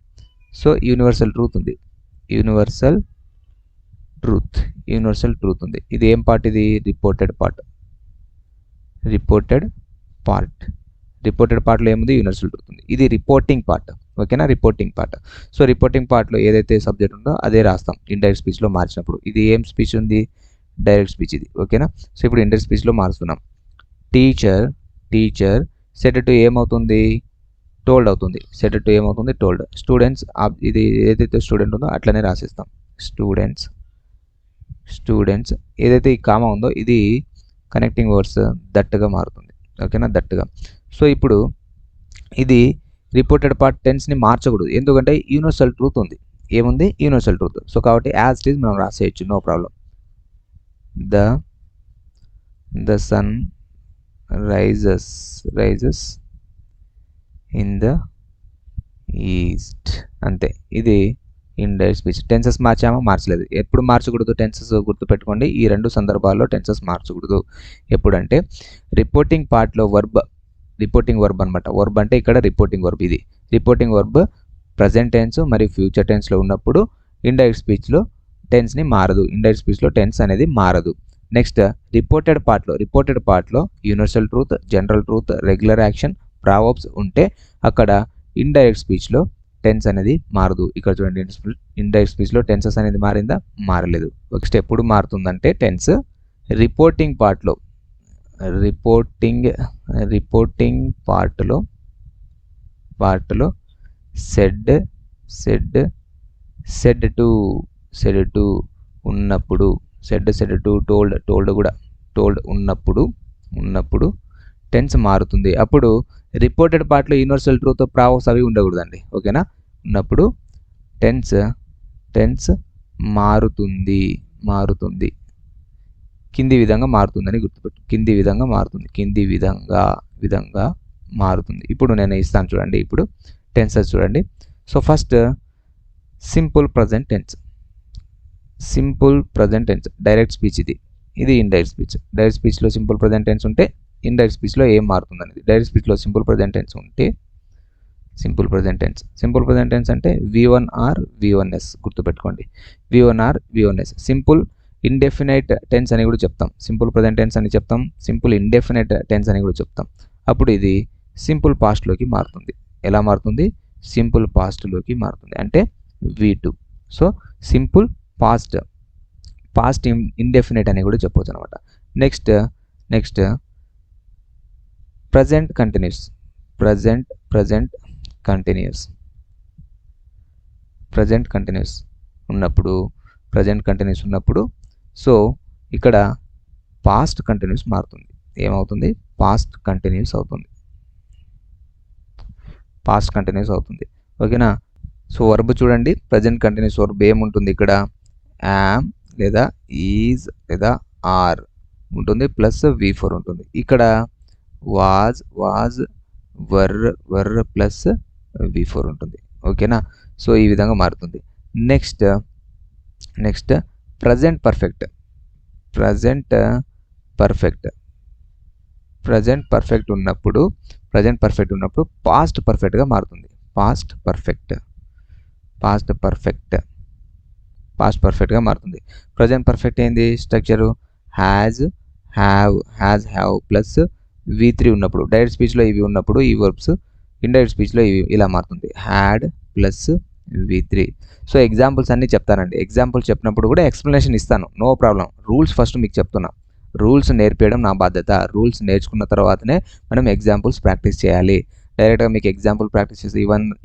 సో యూనివర్సల్ ట్రూత్ ఉంది. ఇది ఏం పార్ట్? ఇది రిపోర్టెడ్ పార్ట్లో ఏముంది? యూనివర్సల్ ట్రూత్ ఉంది. ఇది రిపోర్టింగ్ పార్ట్. ఓకేనా? సో రిపోర్టింగ్ పార్ట్లో ఏదైతే సబ్జెక్ట్ ఉందో అదే రాస్తాం ఇండైరెక్ట్ స్పీచ్లో మార్చినప్పుడు. ఇది ఏం స్పీచ్ ఉంది? డైరెక్ట్ స్పీచ్ ఇది. ఓకేనా? సో ఇప్పుడు ఇండైరెక్ట్ స్పీచ్లో మారుస్తున్నాం. టీచర్ సెడ్ టు ఏమవుతుంది? టోల్డ్ అవుతుంది. సెడ్ టు ఏమవుతుంది? టోల్డ్. స్టూడెంట్స్, ఇది ఏదైతే స్టూడెంట్ ఉందో అట్లనే రాసిస్తాం. స్టూడెంట్స్ ఏదైతే ఈ కామా ఉందో ఇది కనెక్టింగ్ వర్డ్స్ దట్టుగా మారుతుంది. ఓకేనా? దట్టుగా. సో ఇప్పుడు ఇది రిపోర్టెడ్ పార్ట్ టెన్స్ని మార్చకూడదు, ఎందుకంటే యూనివర్సల్ ట్రూత్ ఉంది. ఏముంది? Universal truth. సో కాబట్టి యాజ్ ఇట్ ఈజ్ మనం రాసేయచ్చు, no problem. The the sun rises in the east. అంతే, ఇది ఇండైరెక్ట్ స్పీచ్. టెన్సెస్ మార్చామా? మార్చలేదు. ఎప్పుడు మార్చకూడదు టెన్సెస్ గుర్తుపెట్టుకోండి. ఈ రెండు సందర్భాల్లో టెన్సెస్ మార్చకూడదు. ఎప్పుడంటే రిపోర్టింగ్ పార్ట్లో రిపోర్టింగ్ వర్బ్ అనమాట. వర్బ్ అంటే ఇక్కడ రిపోర్టింగ్ వర్బ్. ఇది రిపోర్టింగ్ వర్బ్ ప్రజెంట్ టెన్స్ మరియు ఫ్యూచర్ టెన్స్లో ఉన్నప్పుడు ఇండైరెక్ట్ స్పీచ్లో టెన్స్ని మారదు. ఇండైరెక్ట్ స్పీచ్లో టెన్స్ అనేది మారదు. నెక్స్ట్ రిపోర్టెడ్ పార్ట్లో universal truth, general truth, regular action, Proverbs ఉంటే అక్కడ ఇండైరెక్ట్ స్పీచ్లో టెన్స్ అనేది మారదు. ఇక్కడ చూడండి, ఇండైరెక్ట్ స్పీచ్లో టెన్సెస్ అనేది మారిందా? మారలేదు. నెక్స్ట్ ఎప్పుడు మారుతుందంటే టెన్స్ రిపోర్టింగ్ పార్ట్లో సెడ్ టు ఉన్నప్పుడు, సెడ్ టు టోల్డ్ ఉన్నప్పుడు టెన్స్ మారుతుంది. అప్పుడు రిపోర్టెడ్ పార్ట్లో యూనివర్సల్ ట్రూత్, ప్రావర్బ్స్ అవి ఉండకూడదండి. ఓకేనా? ఉన్నప్పుడు టెన్స్ మారుతుంది. కింది విధంగా మారుతుందని గుర్తుపెట్టు. కింది విధంగా మారుతుంది. ఇప్పుడు నేను ఇస్తాను చూడండి. ఇప్పుడు టెన్సెస్ చూడండి. So first simple present tense direct speech. ఇది ఇండైరెక్ట్ స్పీచ్. డైరెక్ట్ స్పీచ్లో సింపుల్ ప్రజెంట్ టెన్స్ ఉంటే ఇండైరెక్ట్ స్పీచ్లో ఏం మారుతుంది అనేది. డైరెక్ట్ స్పీచ్లో సింపుల్ ప్రజెంట్ టెన్స్ ఉంటే సింపుల్ ప్రజెంట్ టెన్స్ అంటే V1 ఆర్ V1s. గుర్తుపెట్టుకోండి, V1 or V1s. Simple indefinite tense అని కూడా చెప్తాం. సింపుల్ ప్రజెంట్ టెన్స్ అని చెప్తాం, సింపుల్ ఇండెఫినైట్ టెన్స్ అని కూడా చెప్తాం. అప్పుడు ఇది సింపుల్ పాస్ట్లోకి మారుతుంది. ఎలా మారుతుంది? సింపుల్ పాస్ట్లోకి మారుతుంది, అంటే V2. So simple past indefinite అని కూడా చెప్పవచ్చు అనమాట. నెక్స్ట్ ప్రజెంట్ కంటిన్యూస్ ఉన్నప్పుడు సో ఇక్కడ పాస్ట్ కంటిన్యూస్ మారుతుంది. ఏమవుతుంది? పాస్ట్ కంటిన్యూస్ అవుతుంది. ఓకేనా? సో వర్బ్ చూడండి, ప్రజెంట్ కంటిన్యూస్ వర్బ్ ఏముంటుంది ఇక్కడ? యామ్ లేదా ఈజ్ లేదా ఆర్ ఉంటుంది, ప్లస్ V4 ఉంటుంది. ఇక్కడ వాజ్ వర్ ప్లస్ V4 ఉంటుంది. ఓకేనా? సో ఈ విధంగా మారుతుంది. నెక్స్ట్ ప్రజెంట్ పర్ఫెక్ట్ ఉన్నప్పుడు పాస్ట్ పర్ఫెక్ట్గా మారుతుంది. పాస్ట్ పర్ఫెక్ట్గా మారుతుంది. ప్రజెంట్ పర్ఫెక్ట్ ఏంది? స్ట్రక్చరు హ్యావ్ ప్లస్ V3 ఉన్నప్పుడు. డైరెక్ట్ స్పీచ్లో ఇవి ఉన్నప్పుడు ఈ వర్బ్స్, ఇండైరెక్ట్ స్పీచ్లో ఇవి ఇలా మారుతుంది. Had plus V3. So examples అన్నీ చెప్తానండి. ఎగ్జాంపుల్స్ చెప్పినప్పుడు కూడా ఎక్స్ప్లెనేషన్ ఇస్తాను, నో ప్రాబ్లం. రూల్స్ ఫస్ట్ మీకు చెప్తున్నా. రూల్స్ నేర్పించడం నా బాధ్యత. రూల్స్ నేర్చుకున్న తర్వాతనే మనం ఎగ్జాంపుల్స్ ప్రాక్టీస్ చేయాలి. డైరెక్ట్గా మీకు ఎగ్జాంపుల్ ప్రాక్టీస్ చేసి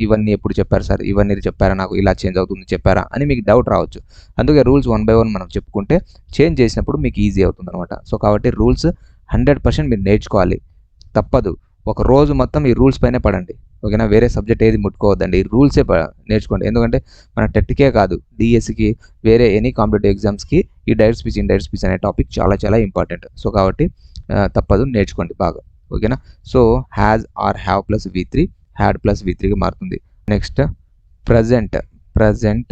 ఇవన్నీ ఎప్పుడు చెప్పారు సార్, ఇవన్నీ చెప్పారా, నాకు ఇలా చేంజ్ అవుతుంది చెప్పారా అని మీకు డౌట్ రావచ్చు. అందుకే రూల్స్ 1 by 1 మనం చెప్పుకుంటే చేంజ్ చేసినప్పుడు మీకు ఈజీ అవుతుంది అనమాట. సో కాబట్టి రూల్స్ 100% మీరు నేర్చుకోవాలి, తప్పదు. ఒక రోజు మొత్తం ఈ రూల్స్ పైనే పడండి. ఓకేనా? వేరే సబ్జెక్ట్ ఏది ముట్టుకోవద్దండి, ఈ రూల్సే నేర్చుకోండి. ఎందుకంటే మన టెట్కే కాదు, డిఎస్సికి, వేరే ఎనీ కాంపిటేటివ్ ఎగ్జామ్స్కి ఈ డైరెక్ట్ స్పీచ్, ఇండైరెక్ట్ స్పీచ్ అనే టాపిక్ చాలా ఇంపార్టెంట్. సో కాబట్టి తప్పదు, నేర్చుకోండి బాగా. ఓకేనా? సో has or have plus V3, had plus V3గా మారుతుంది. నెక్స్ట్ ప్రజెంట్ పర్ఫెక్ట్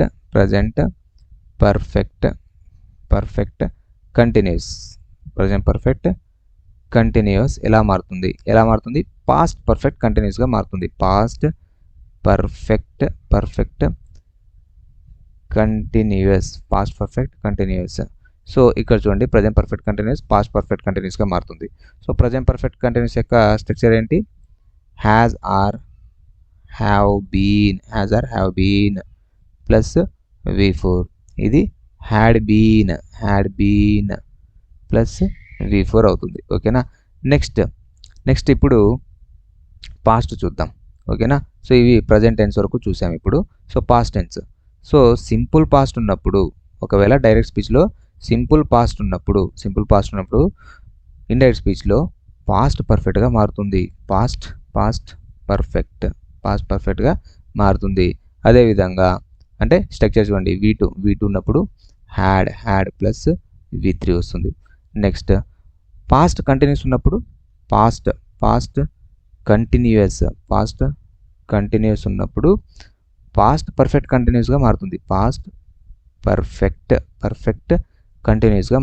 కంటిన్యూస్ ఎలా మారుతుంది? పాస్ట్ పర్ఫెక్ట్ కంటిన్యూస్గా మారుతుంది. Past perfect continuous. సో ఇక్కడ చూడండి, present perfect continuous past perfect కంటిన్యూస్గా మారుతుంది. సో ప్రజెంట్ పర్ఫెక్ట్ కంటిన్యూస్ యొక్క స్ట్రక్చర్ ఏంటి? Has or have been plus V4. ఇది హ్యాడ్ బీన్ ప్లస్ V4 అవుతుంది. ఓకేనా? నెక్స్ట్ ఇప్పుడు పాస్ట్ చూద్దాం. ఓకేనా? సో ఇవి ప్రజెంట్ టెన్స్ వరకు చూసాం. ఇప్పుడు so past tense. So simple past ఉన్నప్పుడు, ఒకవేళ డైరెక్ట్ స్పీచ్లో సింపుల్ పాస్ట్ ఉన్నప్పుడు ఇండైరెక్ట్ స్పీచ్లో పాస్ట్ పర్ఫెక్ట్గా మారుతుంది. పాస్ట్ పర్ఫెక్ట్గా మారుతుంది. అదేవిధంగా అంటే స్ట్రక్చర్ చూడండి, V2 ఉన్నప్పుడు హ్యాడ్ ప్లస్ V3 వస్తుంది. నెక్స్ట్ పాస్ట్ కంటిన్యూస్ ఉన్నప్పుడు పాస్ట్ కంటిన్యూస్ ఉన్నప్పుడు పాస్ట్ పర్ఫెక్ట్ కంటిన్యూస్గా మారుతుంది. పాస్ట్ పర్ఫెక్ట్ కంటిన్యూస్గా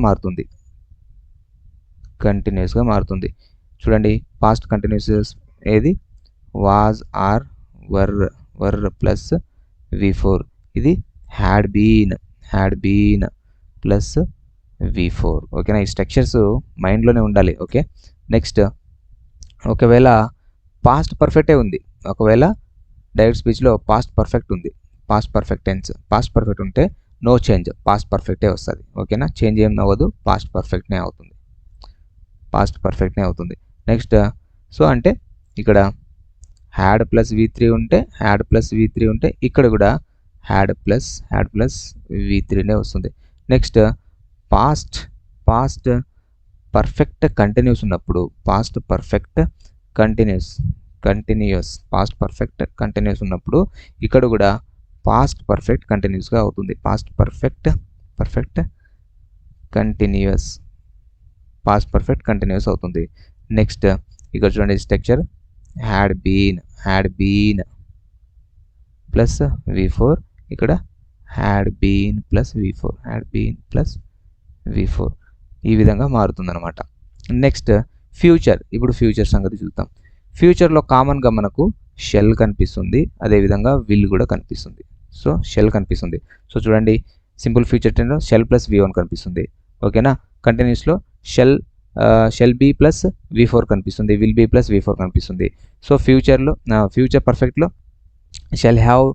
మారుతుంది. చూడండి, పాస్ట్ కంటిన్యూస్ ఏది? Was or were plus V4. ఇది హ్యాడ్ బీన్ ప్లస్ V4. ఓకేనా? ఈ స్ట్రక్చర్స్ మైండ్లోనే ఉండాలి. ఓకే, నెక్స్ట్ ఒకవేళ పాస్ట్ పర్ఫెక్టే ఉంది, ఒకవేళ డైరెక్ట్ స్పీచ్లో పాస్ట్ పర్ఫెక్ట్ ఉంది, past perfect tense, past perfect ఉంటే నో చేంజ్, పాస్ట్ పర్ఫెక్టే వస్తుంది. ఓకేనా? చేంజ్ ఏం అవ్వదు, పాస్ట్ పర్ఫెక్ట్నే అవుతుంది. నెక్స్ట్ సో అంటే ఇక్కడ హ్యాడ్ ప్లస్ V3 ఉంటే ఇక్కడ కూడా హ్యాడ్ ప్లస్ V3నే వస్తుంది. నెక్స్ట్ పాస్ట్ పర్ఫెక్ట్ కంటిన్యూస్ ఉన్నప్పుడు పాస్ట్ పర్ఫెక్ట్ కంటిన్యూస్ ఉన్నప్పుడు ఇక్కడ కూడా పాస్ట్ పర్ఫెక్ట్ కంటిన్యూస్గా అవుతుంది. పాస్ట్ పర్ఫెక్ట్ కంటిన్యూస్ అవుతుంది. నెక్స్ట్ ఇక్కడ చూడండి structure, had been plus V4, ఇక్కడ హ్యాడ్ బీన్ ప్లస్ V4 ఈ విధంగా మారుతుందన్నమాట. Next future. ఇప్పుడు ఫ్యూచర్ సంగతి చూద్దాం. ఫ్యూచర్లో కామన్గా మనకు షెల్ కనిపిస్తుంది, అదేవిధంగా విల్ కూడా కనిపిస్తుంది. సో షెల్ కనిపిస్తుంది. సో చూడండి, సింపుల్ ఫ్యూచర్ టెన్స్లో షెల్ ప్లస్ V1 కనిపిస్తుంది. ఓకేనా? కంటిన్యూస్లో షెల్ బి ప్లస్ V4 కనిపిస్తుంది, విల్ బి ప్లస్ V4 కనిపిస్తుంది. సో ఫ్యూచర్ పర్ఫెక్ట్లో shall have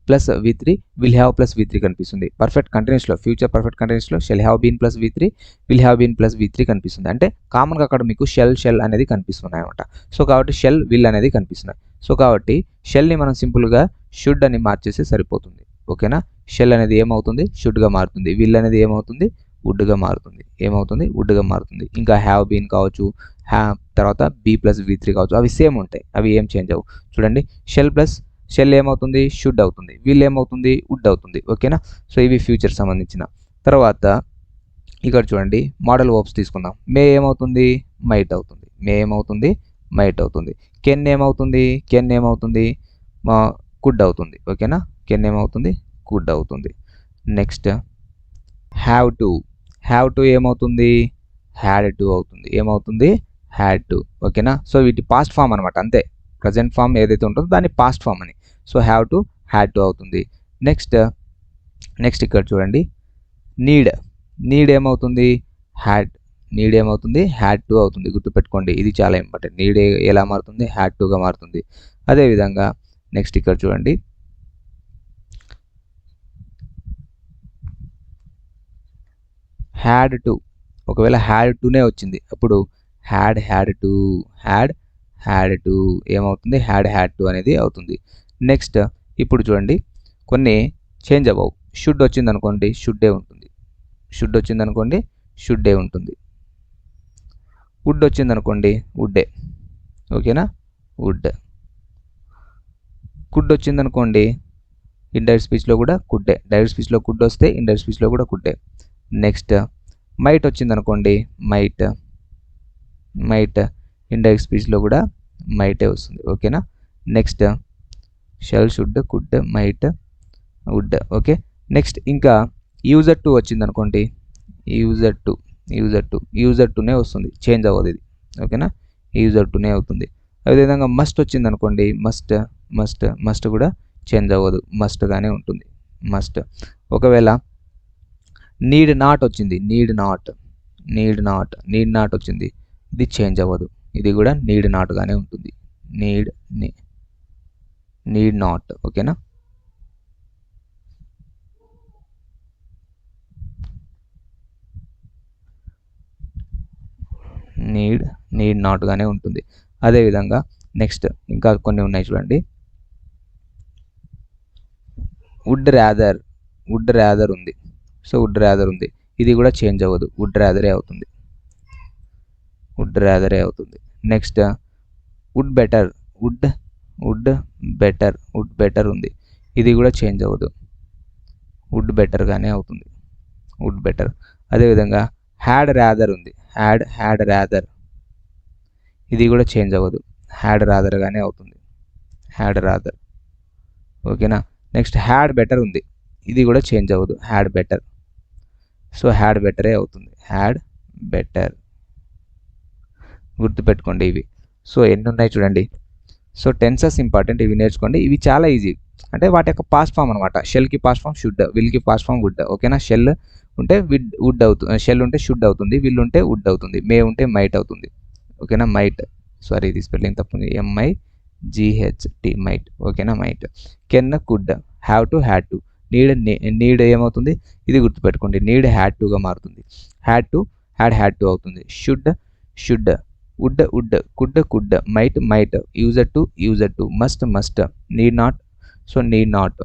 plus V3, will have plus V3 కనిపిస్తుంది. ఫ్యూచర్ పర్ఫెక్ట్ కంటిన్యూస్లో shall have been plus V3, will have been plus V3 కనిపిస్తుంది. అంటే కామన్గా అక్కడ మీకు షెల్ అనేది కనిపిస్తున్నాయి అనమాట. సో కాబట్టి షెల్ విల్ అనేది కనిపిస్తున్నాయి. సో కాబట్టి షెల్ని మనం సింపుల్గా షుడ్ అని మార్చేస్తే సరిపోతుంది. ఓకేనా? షెల్ అనేది ఏమవుతుంది? షుడ్గా మారుతుంది. విల్ అనేది ఏమవుతుంది? వుడ్గా మారుతుంది. ఇంకా హ్యావ్ బీన్ కావచ్చు, తర్వాత బి ప్లస్ V3 కావచ్చు, అవి సేమ్ ఉంటాయి, అవి ఏం చేంజ్ అవ్వు. చూడండి, షెల్ ఏమవుతుంది? షుడ్ అవుతుంది. విల్ ఏమవుతుంది? వుడ్ అవుతుంది. ఓకేనా? సో ఇవి ఫ్యూచర్ సంబంధించిన. తర్వాత ఇక్కడ చూడండి, మోడల్ వర్బ్స్ తీసుకుందాం. మే ఏమవుతుంది? మైట్ అవుతుంది. కెన్ ఏమవుతుంది? కుడ్ అవుతుంది. ఓకేనా? కెన్ ఏమవుతుంది? కుడ్ అవుతుంది. నెక్స్ట్ హ్యావ్ టు ఏమవుతుంది? హ్యాడ్ టు అవుతుంది. Had to. ఓకేనా? సో వీటి పాస్ట్ ఫామ్ అనమాట, అంతే. ప్రజెంట్ ఫామ్ ఏదైతే ఉంటుందో దాన్ని పాస్ట్ ఫామ్ అని. So have to had to అవుతుంది. నెక్స్ట్ ఇక్కడ చూడండి, నీడ్ ఏమవుతుంది? హ్యాడ్ టు అవుతుంది. గుర్తుపెట్టుకోండి, ఇది చాలా ఇంపార్టెంట్. నీడ్ ఎలా మారుతుంది? హ్యాడ్ టుగా మారుతుంది. అదేవిధంగా నెక్స్ట్ ఇక్కడ చూడండి, హ్యాడ్ టు. ఒకవేళ హ్యాడ్ టునే వచ్చింది, అప్పుడు హ్యాడ్ టు ఏమవుతుంది? హ్యాడ్ టు అనేది అవుతుంది. నెక్స్ట్ ఇప్పుడు చూడండి, కొన్ని చేంజ్ అవ్వవు. షుడ్ వచ్చింది అనుకోండి, షుడ్డే ఉంటుంది. వుడ్ వచ్చింది అనుకోండి, వుడ్డే. ఓకేనా? వుడ్. కుడ్ వచ్చింది అనుకోండి, ఇండైరెక్ట్ స్పీచ్లో కూడా కుడ్డే. డైరెక్ట్ స్పీచ్లో కుడ్ వస్తే ఇండైరెక్ట్ స్పీచ్లో కూడా కుడ్డే. నెక్స్ట్ మైట్ వచ్చింది అనుకోండి, మైట్ ఇండైరెక్ట్ స్పీచ్లో కూడా మైటే వస్తుంది. ఓకేనా? Next shall, should, could, might, would. Okay, next ఇంకా యూజర్ టు వచ్చింది అనుకోండి, యూజర్ టునే వస్తుంది, చేంజ్ అవ్వదు ఇది. ఓకేనా? యూజర్ టునే అవుతుంది. అదేవిధంగా మస్ట్ వచ్చింది అనుకోండి, మస్ట్ కూడా చేంజ్ అవ్వదు, మస్ట్గానే ఉంటుంది. ఒకవేళ నీడ్ నాట్ వచ్చింది, నీడ్ నాట్ వచ్చింది, ఇది చేంజ్ అవ్వదు, ఇది కూడా నీడ్ నాట్గానే ఉంటుంది. Need not. ఓకేనా? నీడ్ నాట్గానే ఉంటుంది. అదేవిధంగా నెక్స్ట్ ఇంకా కొన్ని ఉన్నాయి చూడండి. వుడ్ ర్యాదర్ ఉంది. సో వుడ్ ర్యాదర్ ఉంది, ఇది కూడా చేంజ్ అవ్వదు, వుడ్ ర్యాదరే అవుతుంది. నెక్స్ట్ వుడ్ బెటర్ ఉంది, ఇది కూడా చేంజ్ అవ్వదు, వుడ్ బెటర్గానే అవుతుంది. అదేవిధంగా హ్యాడ్ రాదర్ ఉంది, హ్యాడ్ రాదర్, ఇది కూడా చేంజ్ అవ్వదు, హ్యాడ్ రాదర్గానే అవుతుంది, హ్యాడ్ రాదర్. ఓకేనా. నెక్స్ట్ హ్యాడ్ బెటర్ ఉంది, ఇది కూడా చేంజ్ అవ్వదు, హ్యాడ్ బెటర్. సో హ్యాడ్ బెటరే అవుతుంది, హ్యాడ్ బెటర్. గుర్తుపెట్టుకోండి ఇవి. సో ఎన్ని ఉన్నాయి చూడండి. సో టెన్సెస్ ఇంపార్టెంట్, ఇవి నేర్చుకోండి. ఇవి చాలా ఈజీ, అంటే వాటి యొక్క పాస్ట్ ఫామ్ అనమాట. షెల్కి పాస్ట్ ఫామ్ షుడ్, విల్కి పాస్ట్ ఫామ్ వుడ్. ఓకేనా. షెల్ ఉంటే వుడ్ అవుతుంది, షెల్ ఉంటే షుడ్ అవుతుంది, విల్ ఉంటే వుడ్ అవుతుంది, మే ఉంటే మైట్ అవుతుంది. ఓకేనా. మైట్, సారీ ఇది స్పెల్లింగ్ తప్పుంది, MIGHT మైట్. ఓకేనా. Might. Can could, have to had to, need ఏమవుతుంది, ఇది గుర్తుపెట్టుకోండి, నీడ్ హ్యాడ్ టుగా మారుతుంది, హ్యాడ్ టు హ్యాడ్ టు అవుతుంది. Should would, could, might, used to, must, need not, so need not.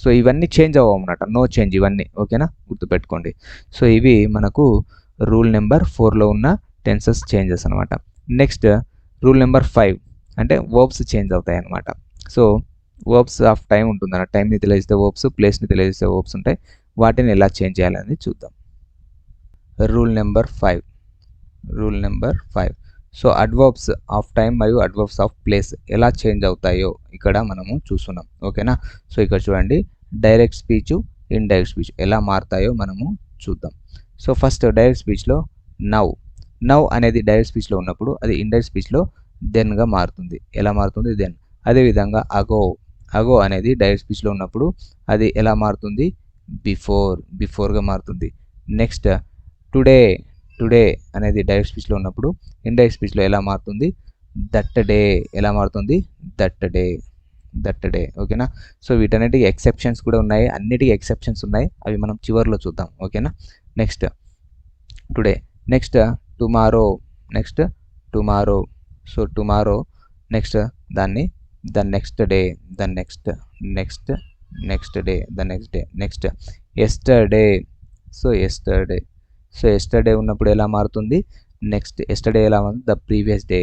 So ఇవన్నీ చేంజ్ అవ్వమన్నమాట, నో చేంజ్ ఇవన్నీ. ఓకేనా. గుర్తుపెట్టుకోండి. సో ఇవి మనకు రూల్ నెంబర్ 4లో ఉన్న టెన్సెస్ చేంజెస్ అనమాట. నెక్స్ట్ రూల్ నెంబర్ 5 అంటే వర్బ్స్ చేంజ్ అవుతాయి అనమాట. సో వర్బ్స్ ఆఫ్ టైం ఉంటుంది, టైంని తెలియజేస్తే వర్బ్స్, ప్లేస్ని తెలియజేస్తే వర్బ్స్ ఉంటాయి, వాటిని ఎలా చేంజ్ చేయాలని చూద్దాం. Rule number 5. So adverbs of time మరియు అడ్వర్బ్స్ ఆఫ్ ప్లేస్ ఎలా చేంజ్ అవుతాయో ఇక్కడ మనము చూస్తున్నాం. ఓకేనా. సో ఇక్కడ చూడండి, డైరెక్ట్ స్పీచ్, ఇండైరెక్ట్ స్పీచ్ ఎలా మారుతాయో మనము చూద్దాం. సో ఫస్ట్ డైరెక్ట్ స్పీచ్లో నౌ అనేది డైరెక్ట్ స్పీచ్లో ఉన్నప్పుడు అది ఇండైరెక్ట్ స్పీచ్లో దెన్గా మారుతుంది. ఎలా మారుతుంది, దెన్. అదేవిధంగా అగో అనేది డైరెక్ట్ స్పీచ్లో ఉన్నప్పుడు అది ఎలా మారుతుంది, బిఫోర్గా మారుతుంది. నెక్స్ట్ టుడే అనేది డైరెక్ట్ స్పీచ్లో ఉన్నప్పుడు ఇండైరెక్ట్ స్పీచ్లో ఎలా మారుతుంది, దట్ డే, ఎలా మారుతుంది, దట్ డే. ఓకేనా. సో వీటన్నిటికీ ఎక్సెప్షన్స్ కూడా ఉన్నాయి, అన్నిటికీ ఎక్సెప్షన్స్ ఉన్నాయి, అవి మనం చివరిలో చూద్దాం. ఓకేనా. Next today. Next tomorrow. So tomorrow. Next దాన్ని the next day, next day. Next yesterday. So yesterday ఉన్నప్పుడు ఎలా మారుతుంది, నెక్స్ట్ ఎస్టర్డే ఎలా మారుతుంది, the previous day,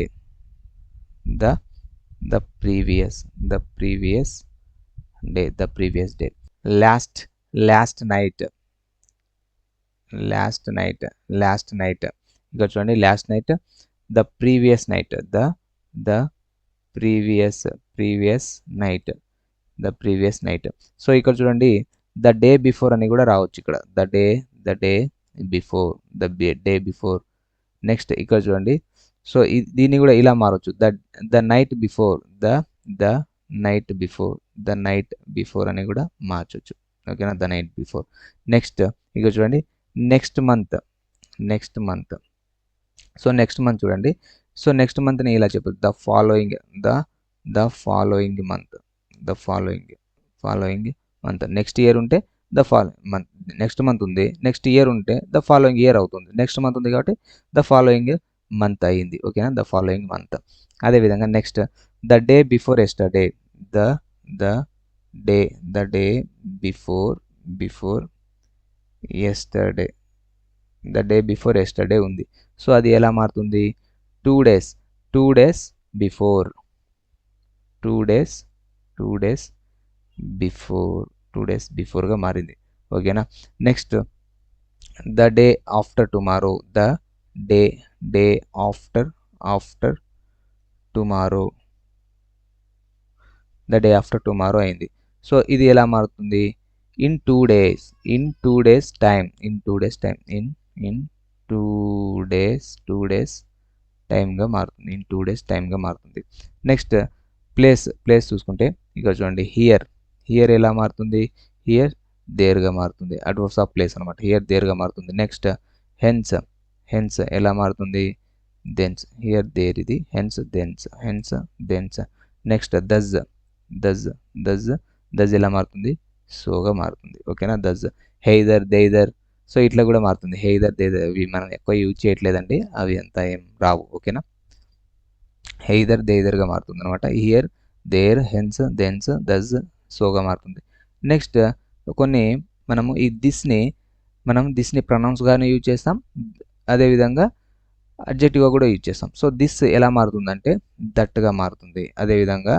the previous day. Last night. ఇక్కడ చూడండి, last night, the previous night, the previous night. So ఇక్కడ చూడండి, ద డే బిఫోర్ అని కూడా రావచ్చు ఇక్కడ, ద డే బిఫోర్. నెక్స్ట్ ఇక్కడ చూడండి, సో దీన్ని కూడా ఇలా మారవచ్చు, the night before, the night before అని కూడా మార్చవచ్చు. ఓకేనా. The night before. నెక్స్ట్ ఇక్కడ చూడండి, next month. So next month చూడండి, సో నెక్స్ట్ మంత్ని ఇలా చెప్పచ్చు, the following month. Next year ఉంటే the following month, next month ఉంది, నెక్స్ట్ ఇయర్ ఉంటే ద ఫాలోయింగ్ ఇయర్ అవుతుంది, నెక్స్ట్ మంత్ ఉంది కాబట్టి ద ఫాలోయింగ్ మంత్ అయ్యింది. ఓకేనా. The following month. అదేవిధంగా next the day before yesterday, the day before yesterday, the day before yesterday ఉంది. So అది ఎలా మారుతుంది, 2 days బిఫోర్, 2 days బిఫోర్గా మారింది. ఓకేనా. Next the day after tomorrow, the day after tomorrow, the day after tomorrow అయింది. So ఇది ఎలా మారుతుంది, in 2 days time, in 2 days టైమ్గా మారుతుంది, ఇన్ 2 days టైమ్గా మారుతుంది. నెక్స్ట్ ప్లేస్ చూసుకుంటే ఇక్కడ చూడండి, హియర్ ఎలా మారుతుంది, హియర్ దేర్గా మారుతుంది, అడ్వర్బ్స్ ఆఫ్ ప్లేస్ అనమాట, హియర్ దేర్గా మారుతుంది. నెక్స్ట్ హెన్స్ ఎలా మారుతుంది, దెన్స్, హియర్ దేర్, ఇది హెన్స్ దెన్స్. నెక్స్ట్ దజ్ ఎలా మారుతుంది, సోగా మారుతుంది. ఓకేనా. దజ్. హెయిదర్ దేయిదర్, సో ఇట్లా కూడా మారుతుంది, హెయిదర్ దేయిదర్. ఇవి మనం ఎక్కువ యూజ్ చేయట్లేదండి, అవి అంతా ఏం రావు. ఓకేనా. హెయిదర్ దేయిదర్గా మారుతుంది అనమాట, హియర్ దేర్, హెన్స్ దెన్స్, దజ్, సోగా మారుతుంది. నెక్స్ట్ కొన్ని మనము ఈ దిస్ని ప్రొనౌన్స్గానే యూజ్ చేస్తాం, అదేవిధంగా అడ్జెక్టివ్గా కూడా యూజ్ చేస్తాం. సో దిస్ ఎలా మారుతుందంటే దట్గా మారుతుంది. అదేవిధంగా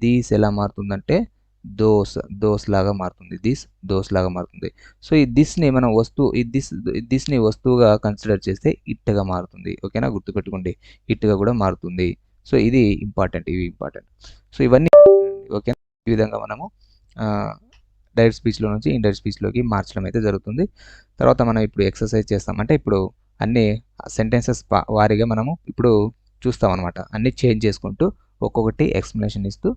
దీస్ ఎలా మారుతుందంటే దోస్ లాగా మారుతుంది. దోస్ లాగా మారుతుంది. సో ఈ దిస్ని మనం దిస్ని వస్తువుగా కన్సిడర్ చేస్తే ఇట్గా మారుతుంది. ఓకేనా, గుర్తుపెట్టుకోండి, ఇట్గా కూడా మారుతుంది. సో ఇది ఇంపార్టెంట్. సో ఇవన్నీ ఓకేనా. ఈ విధంగా మనము డైరెక్ట్ స్పీచ్లో నుంచి ఇండైరెక్ట్ స్పీచ్లోకి మార్చడం అయితే జరుగుతుంది. తర్వాత మనం ఇప్పుడు ఎక్సర్సైజ్ చేస్తామంటే ఇప్పుడు అన్ని సెంటెన్సెస్ వారీగా మనము ఇప్పుడు చూస్తాం అనమాట. అన్ని చేంజ్ చేసుకుంటూ ఒక్కొక్కటి ఎక్స్ప్లెనేషన్ ఇస్తూ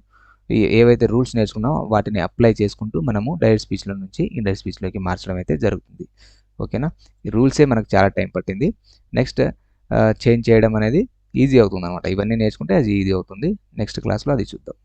ఏవైతే రూల్స్ నేర్చుకున్నామో వాటిని అప్లై చేసుకుంటూ మనము డైరెక్ట్ స్పీచ్లో నుంచి ఇండైరెక్ట్ స్పీచ్లోకి మార్చడం అయితే జరుగుతుంది. ఓకేనా, ఈ రూల్సే మనకు చాలా టైం పట్టింది. నెక్స్ట్ చేంజ్ చేయడం అనేది ఈజీ అవుతుంది అనమాట. ఇవన్నీ నేర్చుకుంటే అది ఈజీ అవుతుంది. నెక్స్ట్ క్లాస్లో అది చూద్దాం.